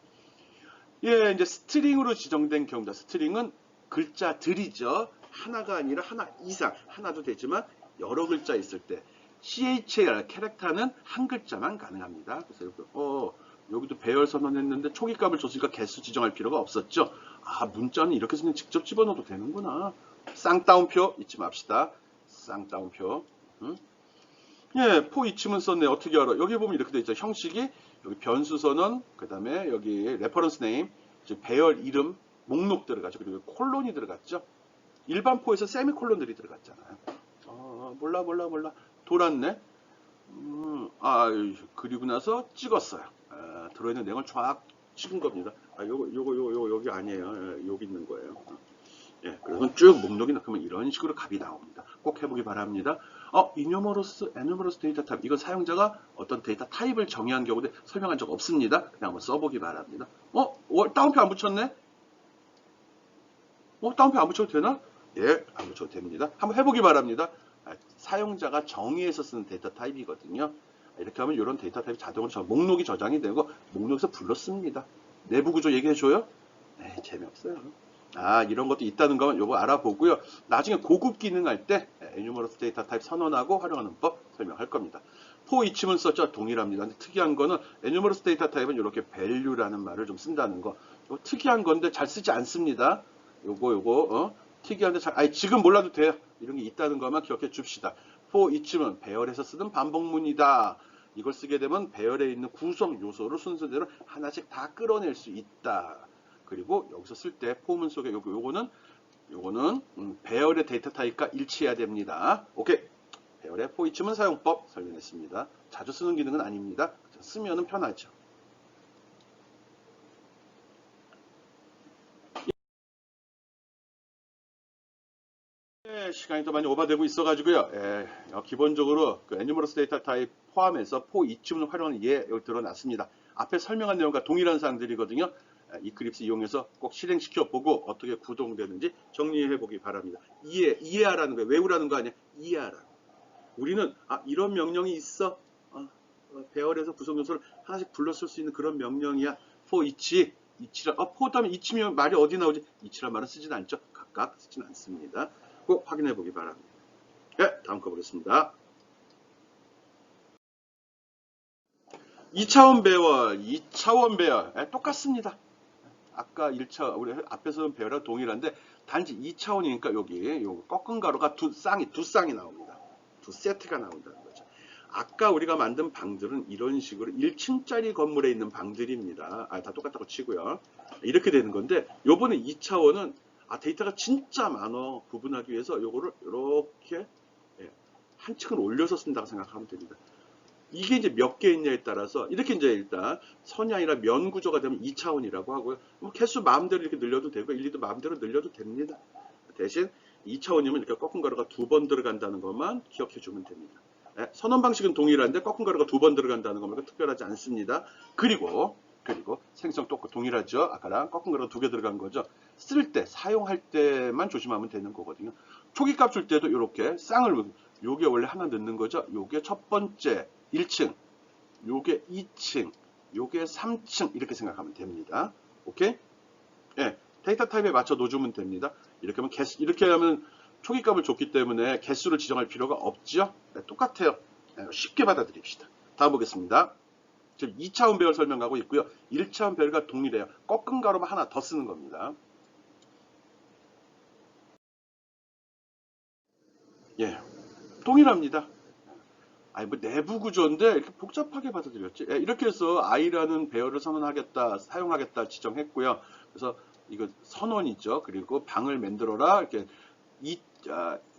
이제 스트링으로 지정된 경우다. 스트링은 글자들이죠. 하나가 아니라 하나 이상, 하나도 되지만 여러 글자 있을 때 CHAR 캐릭터는 한 글자만 가능합니다. 그래서 여기도 배열 선언했는데 초기값을 줬으니까 개수 지정할 필요가 없었죠. 문자는 이렇게 쓰면 직접 집어넣어도 되는구나. 쌍따옴표 잊지 맙시다. 쌍따옴표. for each문 썼네. 어떻게 알아? 여기 보면 이렇게 돼 있죠. 형식이 여기 변수 선언, 그 다음에 여기 레퍼런스 네임, 배열 이름, 목록 들어가죠. 그리고 콜론이 들어갔죠. 일반 포에서 세미콜론들이 들어갔잖아요. 몰라. 돌았네. 그리고 나서 찍었어요. 들어있는 내용을 쫙 찍은 겁니다. 여기 아니에요. 여기 있는 거예요. 그래서 쭉 목록이 나오면 이런 식으로 값이 나옵니다. 꼭 해보기 바랍니다. enumerous 데이터 타입. 이건 사용자가 어떤 데이터 타입을 정의한 경우에 설명한 적 없습니다. 그냥 한번 써보기 바랍니다. 따옴표 안 붙였네? 따옴표 안 붙여도 되나? 안 붙여도 됩니다. 한번 해보기 바랍니다. 사용자가 정의해서 쓰는 데이터 타입이거든요. 이렇게 하면 이런 데이터 타입이 자동으로 목록이 저장이 되고 목록에서 불렀습니다. 내부 구조 얘기해줘요? 재미없어요. 이런 것도 있다는 거면 요거 알아보고요. 나중에 고급 기능 할 때 enumerous 데이터 타입 선언하고 활용하는 법 설명할 겁니다. for each문 썼죠? 동일합니다. 근데 특이한 거는 enumerous 데이터 타입은 이렇게 value라는 말을 좀 쓴다는 거. 이거 특이한 건데 잘 쓰지 않습니다. 요거 특이한데 지금 몰라도 돼요. 이런 게 있다는 것만 기억해 줍시다. for each문 배열에서 쓰는 반복문이다. 이걸 쓰게 되면 배열에 있는 구성 요소를 순서대로 하나씩 다 끌어낼 수 있다. 그리고 여기서 쓸 때 포문 속에 요거는 배열의 데이터 타입과 일치해야 됩니다. 오케이. 배열의 for each문 사용법 설명했습니다. 자주 쓰는 기능은 아닙니다. 쓰면은 편하죠. 시간이 더 많이 오버되고 있어가지고요. 기본적으로 그 enumerous 데이터 타입 포함해서 for each문을 활용하는 여기 드러났습니다. 앞에 설명한 내용과 동일한 사항들이거든요. 이클립스 이용해서 꼭 실행시켜 보고 어떻게 구동되는지 정리해 보기 바랍니다. 이해하라는 거예요. 외우라는 거 아니야. 이해하라. 우리는 이런 명령이 있어. 배열에서 구성 요소를 하나씩 불렀을 수 있는 그런 명령이야. for each. for 다음에 each면 말이 어디 나오지? each란 말은 쓰진 않죠. 각각 쓰진 않습니다. 꼭 확인해 보기 바랍니다. 다음 거 보겠습니다. 2차원 배열. 똑같습니다. 아까 1차, 우리 앞에서 배열과 동일한데, 단지 2차원이니까 여기 꺾은 가로가 두 쌍이 나옵니다. 두 세트가 나온다는 거죠. 아까 우리가 만든 방들은 이런 식으로 1층짜리 건물에 있는 방들입니다. 다 똑같다고 치고요. 이렇게 되는 건데, 요번에 2차원은 데이터가 진짜 많어 구분하기 위해서 요거를 이렇게 한 층을 올려서 쓴다고 생각하면 됩니다. 이게 이제 몇 개 있냐에 따라서 이렇게 이제 일단 선이 아니라 면 구조가 되면 2차원이라고 하고요. 뭐 개수 마음대로 이렇게 늘려도 되고 일리도 마음대로 늘려도 됩니다. 대신 2차원이면 이렇게 꺾은 가로가 2번 들어간다는 것만 기억해 주면 됩니다. 선언 방식은 동일한데 꺾은 가로가 2번 들어간다는 것만 특별하지 않습니다. 그리고 생성 똑같고 동일하죠. 아까랑 꺾은 가로가 2개 들어간 거죠. 쓸 때, 사용할 때만 조심하면 되는 거거든요. 초기 값 줄 때도 이렇게 쌍을, 요게 원래 하나 넣는 거죠. 요게 첫 번째 1층, 요게 2층, 요게 3층 이렇게 생각하면 됩니다. 오케이? 예, 데이터 타입에 맞춰 놓으면 됩니다. 이렇게 하면 초기 값을 줬기 때문에 개수를 지정할 필요가 없죠. 네, 똑같아요. 네, 쉽게 받아들입시다. 다음 보겠습니다. 지금 2차원 배열 설명하고 있고요. 1차원 배열과 동일해요. 꺾은 가로만 하나 더 쓰는 겁니다. 예, 동일합니다. 아니 뭐 내부 구조인데 이렇게 복잡하게 받아들였지. 예, 이렇게 해서 i라는 배열을 선언하겠다, 사용하겠다 지정했고요. 그래서 이거 선언이죠. 그리고 방을 만들어라. 이렇게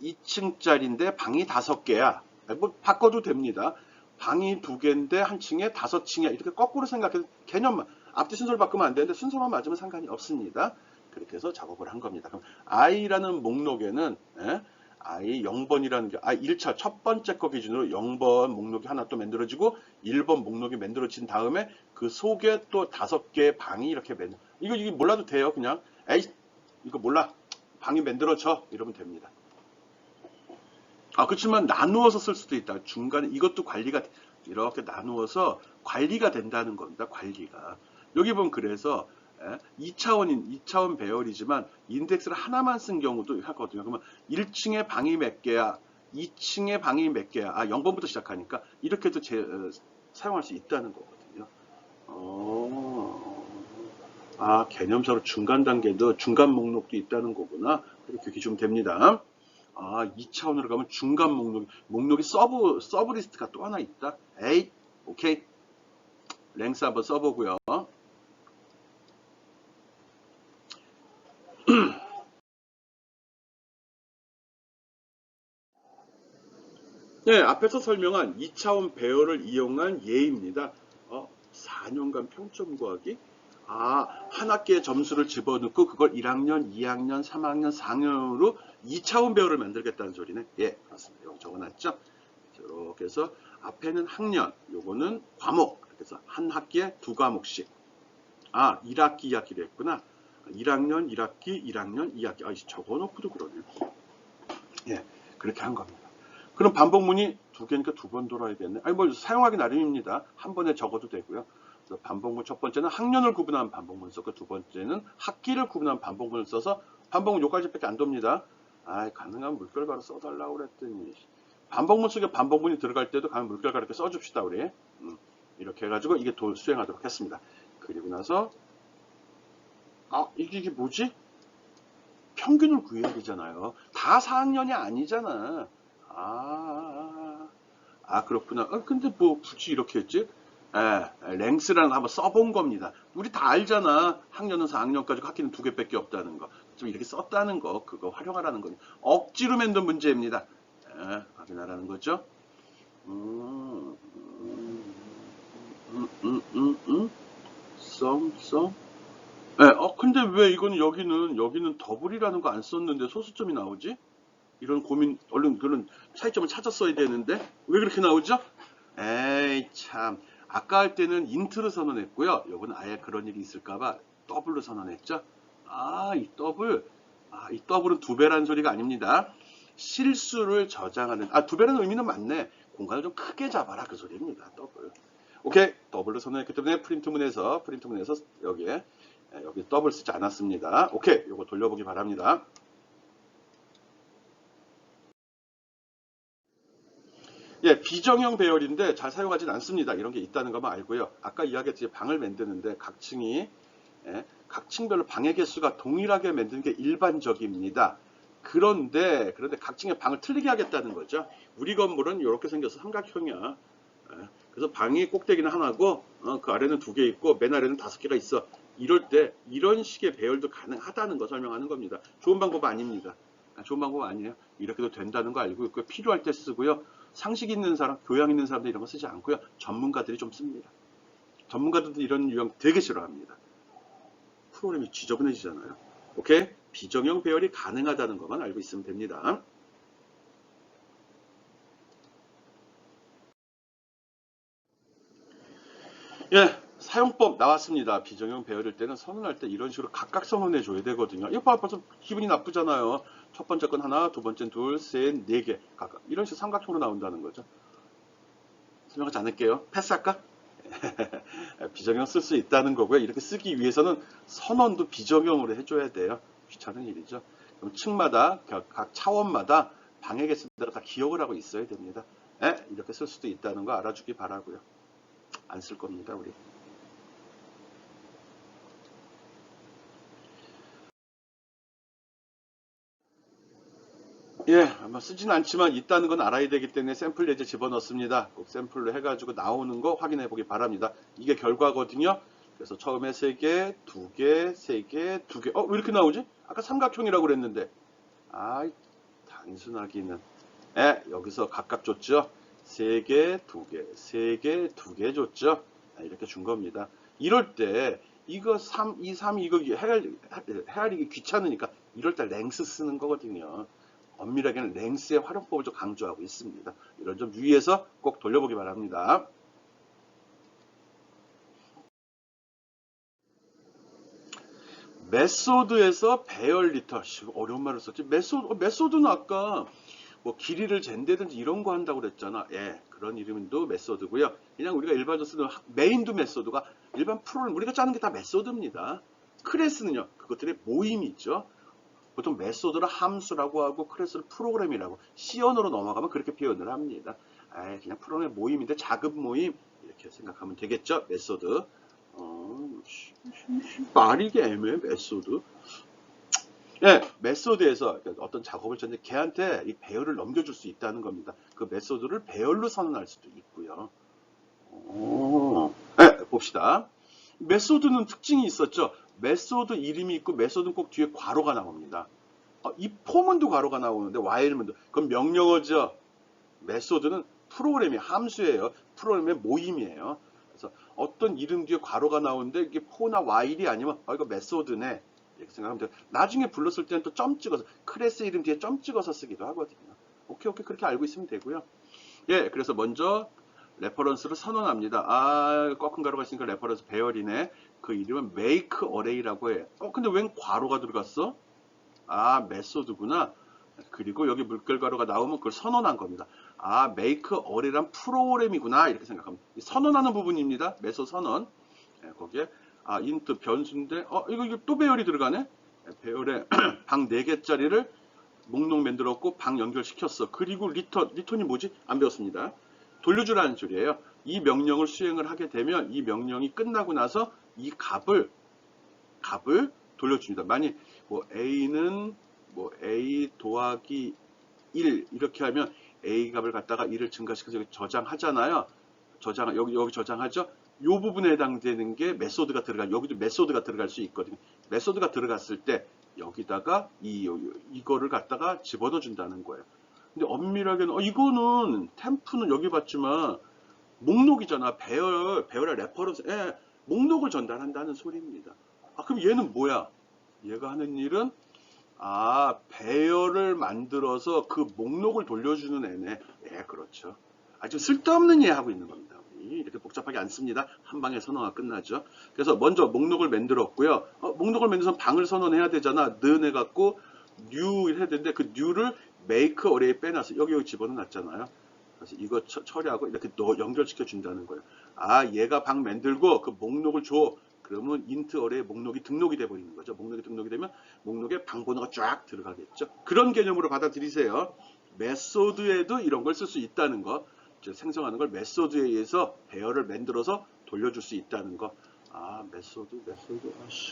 2층짜리인데 방이 5개야. 뭐 바꿔도 됩니다. 방이 2개인데 한 층에 5층이야. 이렇게 거꾸로 생각해서 개념만 앞뒤 순서를 바꾸면 안 되는데 순서만 맞으면 상관이 없습니다. 그렇게 해서 작업을 한 겁니다. 그럼 i라는 목록에는 i 0번이라는 게 1차 첫 번째 거 기준으로 0번 목록이 하나 또 만들어지고 1번 목록이 만들어진 다음에 그 속에 또 5개의 방이 이렇게 이거 몰라도 돼요. 그냥 에이 이거 몰라. 방이 만들어져 이러면 됩니다. 그렇지만 나누어서 쓸 수도 있다. 중간에 이것도 관리가 이렇게 나누어서 관리가 된다는 겁니다. 관리가. 여기 보면 그래서 2차원 배열이지만 인덱스를 하나만 쓴 경우도 하거든요. 그러면 1층에 방이 몇 개야, 2층에 방이 몇 개야. 0번부터 시작하니까 이렇게도 사용할 수 있다는 거거든요. 개념서로 중간 단계도 중간 목록도 있다는 거구나. 이렇게 기준면 됩니다. 2차원으로 가면 중간 목록이 서브 리스트가 또 하나 있다. 에이, 오케이. 랭스 한번 써보고요. 네, 앞에서 설명한 2차원 배열을 이용한 예입니다. 4년간 평점 구하기. 한 학기의 점수를 집어넣고 그걸 1학년, 2학년, 3학년, 4학년으로 2차원 배열을 만들겠다는 소리네. 예, 그렇습니다. 여기 적어놨죠? 이렇게 해서 앞에는 학년, 요거는 과목. 그래서 한 학기에 2과목씩. 1학기, 2학기로 했구나. 1학년, 1학기, 1학년, 2학기. 적어놓고도 그러네요. 예, 그렇게 한 겁니다. 그럼 반복문이 2개니까 2번 돌아야겠네. 뭐 사용하기 나름입니다. 한 번에 적어도 되고요. 그래서 반복문 첫 번째는 학년을 구분한 반복문을 썼고 두 번째는 학기를 구분한 반복문을 써서 반복문 요까지밖에 안 돕니다. 가능한 물결가루 써달라고 그랬더니 반복문 속에 반복문이 들어갈 때도 가면 물결가루 이렇게 써줍시다 우리. 이렇게 해가지고 이게 수행하도록 했습니다. 그리고 나서 이게 뭐지? 평균을 구해야 되잖아요. 다 4학년이 아니잖아. 그렇구나. 근데 뭐 굳이 이렇게 했지? 랭스라는 거 한번 써본 겁니다. 우리 다 알잖아. 학년은 4학년까지 학기는 2개밖에 없다는 거. 좀 이렇게 썼다는 거, 그거 활용하라는 거니. 억지로 만든 문제입니다. 확인하라는 거죠. 근데 왜 이거는 여기는 더블이라는 거 안 썼는데 소수점이 나오지? 이런 고민, 얼른 그런 차이점을 찾았어야 되는데 왜 그렇게 나오죠? 에이 참, 아까 할 때는 인트로 선언했고요. 요거는 아예 그런 일이 있을까봐 더블로 선언했죠. 이 더블은 2배라는 소리가 아닙니다. 실수를 저장하는, 2배라는 의미는 맞네. 공간을 좀 크게 잡아라 그 소리입니다. 더블. 오케이, 더블로 선언했기 때문에 프린트문에서 여기 더블 쓰지 않았습니다. 오케이, 요거 돌려보기 바랍니다. 예, 비정형 배열인데 잘 사용하진 않습니다. 이런 게 있다는 것만 알고요. 아까 이야기했듯이 방을 만드는데 각 층별로 방의 개수가 동일하게 만드는 게 일반적입니다. 그런데 각 층의 방을 틀리게 하겠다는 거죠. 우리 건물은 이렇게 생겨서 삼각형이야. 그래서 방이 꼭대기는 하나고 그 아래는 2개 있고 맨 아래는 5개가 있어. 이럴 때 이런 식의 배열도 가능하다는 거 설명하는 겁니다. 좋은 방법 아닙니다. 좋은 방법 아니에요. 이렇게도 된다는 거 알고 있고요. 필요할 때 쓰고요. 상식 있는 사람, 교양 있는 사람들 이런 거 쓰지 않고요. 전문가들이 좀 씁니다. 전문가들도 이런 유형 되게 싫어합니다. 프로그램이 지저분해지잖아요. 오케이? 비정형 배열이 가능하다는 것만 알고 있으면 됩니다. 예, 사용법 나왔습니다. 비정형 배열일 때는 선언할 때 이런 식으로 각각 선언해 줘야 되거든요. 이거 벌써 기분이 나쁘잖아요. 첫 번째 건 하나, 두 번째는 둘, 셋, 네 개 각각. 이런 식으로 삼각형으로 나온다는 거죠. 설명하지 않을게요. 패스할까? 비정형 쓸 수 있다는 거고요. 이렇게 쓰기 위해서는 선언도 비정형으로 해줘야 돼요. 귀찮은 일이죠. 그럼 층마다, 각 차원마다 방해 개수대로 다 기억을 하고 있어야 됩니다. 이렇게 쓸 수도 있다는 거 알아주기 바라고요. 안 쓸 겁니다, 우리. 예, 아마 쓰진 않지만 있다는 건 알아야 되기 때문에 샘플 예제 집어넣습니다. 꼭 샘플로 해가지고 나오는 거 확인해 보기 바랍니다. 이게 결과거든요. 그래서 처음에 3개, 2개, 3개, 2개. 왜 이렇게 나오지? 아까 삼각형이라고 그랬는데. 아이, 단순하기는. 여기서 각각 줬죠. 3개, 2개, 3개, 2개 줬죠. 이렇게 준 겁니다. 이럴 때 이거 3, 2, 3 이거 헤아리기 귀찮으니까 이럴 때 랭스 쓰는 거거든요. 엄밀하게는 랭스의 활용법을 좀 강조하고 있습니다. 이런 점 유의해서 꼭 돌려보기 바랍니다. 메소드에서 배열 리터. 어려운 말을 썼지. 메소드는 아까 뭐 길이를 잰다든지 이런 거 한다고 그랬잖아. 예, 그런 이름도 메소드고요. 그냥 우리가 일반적으로 쓰는 메인도 메소드가 일반 프로그램 우리가 짜는 게 다 메소드입니다. 클래스는요, 그것들의 모임이 있죠. 보통 메소드를 함수라고 하고 클래스를 프로그램이라고 C 언어로 넘어가면 그렇게 표현을 합니다. 그냥 프로그램의 모임인데 작은 모임 이렇게 생각하면 되겠죠. 메소드. 말이 이게 애매해. 메소드. 예, 메소드에서 어떤 작업을 쳤는데 걔한테 이 배열을 넘겨줄 수 있다는 겁니다. 그 메소드를 배열로 선언할 수도 있고요. 봅시다. 메소드는 특징이 있었죠. 메소드 이름이 있고 메소드는 꼭 뒤에 괄호가 나옵니다. 이 포문도 괄호가 나오는데 while문도 그건 명령어죠. 메소드는 프로그램이 함수예요. 프로그램의 모임이에요. 그래서 어떤 이름 뒤에 괄호가 나오는데 이게 포나 while이 아니면 이거 메소드네 이렇게 생각하면 돼요. 나중에 불렀을 때는 또 점 찍어서 클래스 이름 뒤에 점 찍어서 쓰기도 하거든요. 오케이 그렇게 알고 있으면 되고요. 예, 그래서 먼저 레퍼런스를 선언합니다. 꺾은 가로가 있으니까 레퍼런스 배열이네. 그 이름은 make array라고 해. 근데 웬 괄호가 들어갔어? 메소드구나. 그리고 여기 물결 가루가 나오면 그걸 선언한 겁니다. make array란 프로그램이구나. 이렇게 생각합니다. 선언하는 부분입니다. 메소드 선언. 거기에, int 변수인데, 이거 또 배열이 들어가네? 배열에 방 4개짜리를 목록 만들었고, 방 연결시켰어. 그리고 리턴이 뭐지? 안 배웠습니다. 돌려주라는 줄이에요. 이 명령을 수행을 하게 되면 이 명령이 끝나고 나서 이 값을 돌려줍니다. 만약 뭐 a는 뭐 a 더하기 1 이렇게 하면 a 값을 갖다가 1을 증가시켜서 여기 저장하잖아요. 여기 저장하죠. 이 부분에 해당되는 게 메소드가 여기도 메소드가 들어갈 수 있거든요. 메소드가 들어갔을 때 여기다가 이거를 갖다가 집어넣어 준다는 거예요. 근데 엄밀하게는 이거는 템프는 여기 봤지만 목록이잖아. 배열의 레퍼런스에 목록을 전달한다는 소리입니다. 그럼 얘는 뭐야? 얘가 하는 일은 배열을 만들어서 그 목록을 돌려주는 애네. 그렇죠. 아주 쓸데없는 예 하고 있는 겁니다. 이렇게 복잡하게 안 씁니다. 한 방에 선언가 끝나죠. 그래서 먼저 목록을 만들었고요. 목록을 만들어서 방을 선언해야 되잖아. 는 해갖고 new 해야 되는데 그 new를 make array에 빼놨어. 여기 집어넣어놨잖아요. 그래서 이거 처리하고 이렇게 연결시켜 준다는 거예요. 얘가 방 만들고 그 목록을 줘. 그러면 int array에 목록이 등록이 돼 버리는 거죠. 목록이 등록이 되면 목록에 방 번호가 쫙 들어가겠죠. 그런 개념으로 받아들이세요. 메소드에도 이런 걸 쓸 수 있다는 거. 생성하는 걸 메소드에 의해서 배열을 만들어서 돌려줄 수 있다는 거. 메소드.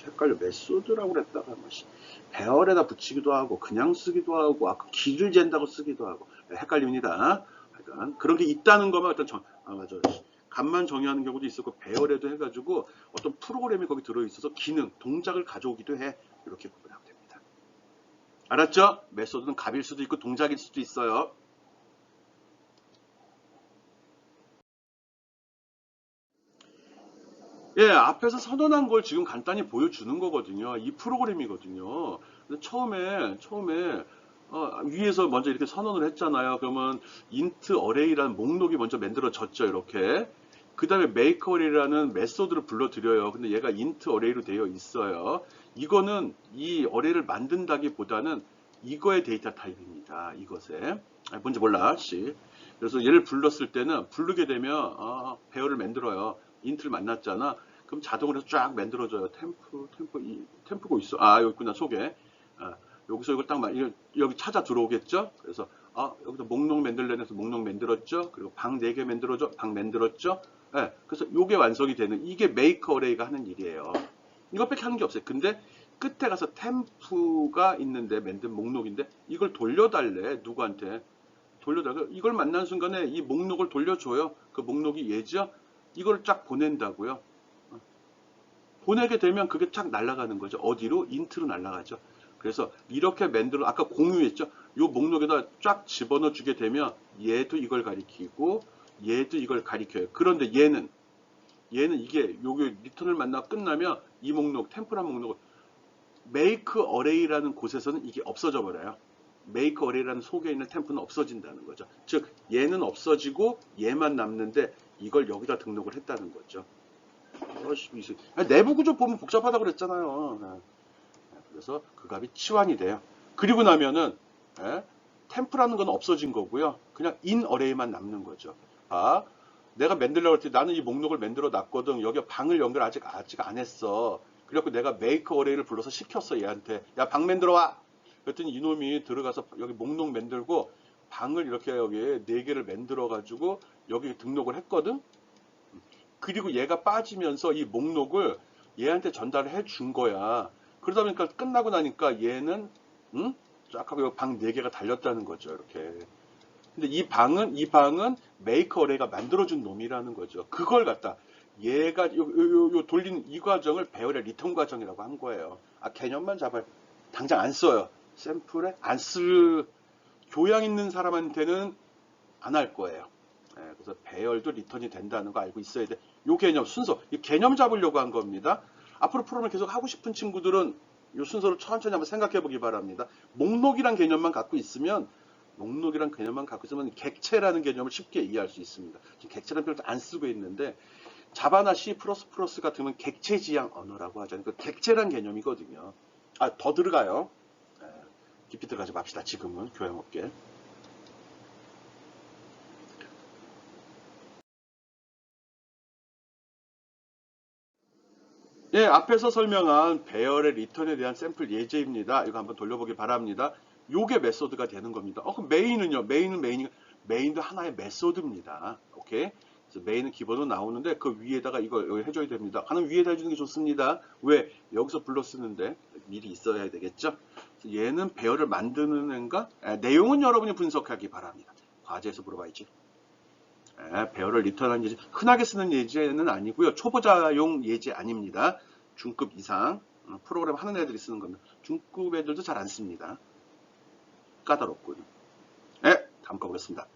헷갈려. 메소드라고 그랬다가 배열에다 붙이기도 하고 그냥 쓰기도 하고 길을 잰다고 쓰기도 하고 헷갈립니다. 그런 게 있다는 거만 맞아. 값만 정의하는 경우도 있었고 배열에도 해가지고 어떤 프로그램이 거기 들어있어서 기능, 동작을 가져오기도 해. 이렇게 구분하면 됩니다. 알았죠? 메소드는 값일 수도 있고 동작일 수도 있어요. 예, 앞에서 선언한 걸 지금 간단히 보여주는 거거든요. 이 프로그램이거든요. 근데 처음에 위에서 먼저 이렇게 선언을 했잖아요. 그러면 int array라는 목록이 먼저 만들어졌죠. 이렇게. 그 다음에 make array라는 메소드를 불러드려요. 근데 얘가 int array로 되어 있어요. 이거는 이 array를 만든다기보다는 이거의 데이터 타입입니다. 이것에. 뭔지 몰라, 씨. 그래서 얘를 불렀을 때는 부르게 되면 배열을 만들어요. 인트를 만났잖아. 그럼 자동으로 쫙 만들어져요. 템프고 있어. 여기 있구나, 속에. 여기서 이걸 딱, 여기 찾아 들어오겠죠? 그래서, 여기서 목록 만들려고 해서 목록 만들었죠? 그리고 방 4개 만들어줘? 방 만들었죠? 네, 그래서 이게 완성이 되는, 이게 make array가 하는 일이에요. 이것밖에 하는 게 없어요. 근데 끝에 가서 템프가 있는데, 만든 목록인데, 이걸 돌려달래. 누구한테? 돌려달래. 이걸 만난 순간에 이 목록을 돌려줘요. 그 목록이 얘죠? 이걸 쫙 보낸다고요. 보내게 되면 그게 쫙 날아가는 거죠. 어디로? 인트로 날아가죠. 그래서 이렇게 만들어, 아까 공유했죠. 요 목록에다 쫙 집어넣어 주게 되면 얘도 이걸 가리키고 얘도 이걸 가리켜요. 그런데 얘는 이게 요게 리턴을 만나 끝나면 이 목록, 템포란 목록을 make array라는 곳에서는 이게 없어져 버려요. make array라는 속에 있는 템포는 없어진다는 거죠. 즉 얘는 없어지고 얘만 남는데 이걸 여기다 등록을 했다는 거죠. 내부 구조 보면 복잡하다고 그랬잖아요. 그래서 그 값이 치환이 돼요. 그리고 나면은 템프라는 건 없어진 거고요. 그냥 in array만 남는 거죠. 내가 만들려고 할 때 나는 이 목록을 만들어 놨거든. 여기 방을 연결 아직 안 했어. 그래갖고 내가 make array를 불러서 시켰어, 얘한테. 야, 방 만들어 와! 그랬더니 이놈이 들어가서 여기 목록 만들고 방을 이렇게 여기 4개를 만들어 가지고 여기 등록을 했거든. 그리고 얘가 빠지면서 이 목록을 얘한테 전달을 해 준 거야. 그러다 보니까 끝나고 나니까 얘는 쫙 하고 방 4개가 달렸다는 거죠. 이렇게. 근데 이 방은 메이커 어레이가 만들어준 놈이라는 거죠. 그걸 갖다 얘가 요 돌린 이 과정을 배열의 리턴 과정이라고 한 거예요. 개념만 잡아요. 당장 안 써요. 샘플에 안 쓸 교양 있는 사람한테는 안 할 거예요. 그래서 배열도 리턴이 된다는 거 알고 있어야 돼. 요 개념 순서, 이 개념 잡으려고 한 겁니다. 앞으로 프로그램을 계속 하고 싶은 친구들은 이 순서를 천천히 한번 생각해 보기 바랍니다. 목록이란 개념만 갖고 있으면 객체라는 개념을 쉽게 이해할 수 있습니다. 지금 객체라는 표현을 안 쓰고 있는데 자바나 C++ 같은 건 객체 지향 언어라고 하잖아요. 그 객체란 개념이거든요. 더 들어가요. 깊이 들어가지 맙시다. 지금은 교양 없게. 예, 앞에서 설명한 배열의 리턴에 대한 샘플 예제입니다. 이거 한번 돌려보기 바랍니다. 요게 메소드가 되는 겁니다. 그럼 메인은요? 메인도 하나의 메소드입니다. 오케이? 그래서 메인은 기본으로 나오는데 그 위에다가 이거 해줘야 됩니다. 하는 위에다 해주는 게 좋습니다. 왜? 여기서 불러 쓰는데 미리 있어야 되겠죠? 얘는 배열을 만드는 애인가? 내용은 여러분이 분석하기 바랍니다. 과제에서 물어봐야지. 배열을 리턴한 예제, 흔하게 쓰는 예제는 아니고요. 초보자용 예제 아닙니다. 중급 이상 프로그램 하는 애들이 쓰는 겁니다. 중급 애들도 잘 안 씁니다. 까다롭군요. 다음 거 보겠습니다.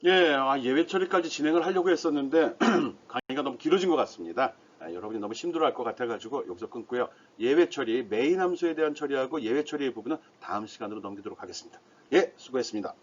예외 처리까지 진행을 하려고 했었는데 강의가 너무 길어진 것 같습니다. 여러분이 너무 힘들어할 것 같아가지고 여기서 끊고요. 예외 처리, 메인 함수에 대한 처리하고 예외 처리의 부분은 다음 시간으로 넘기도록 하겠습니다. 수고했습니다.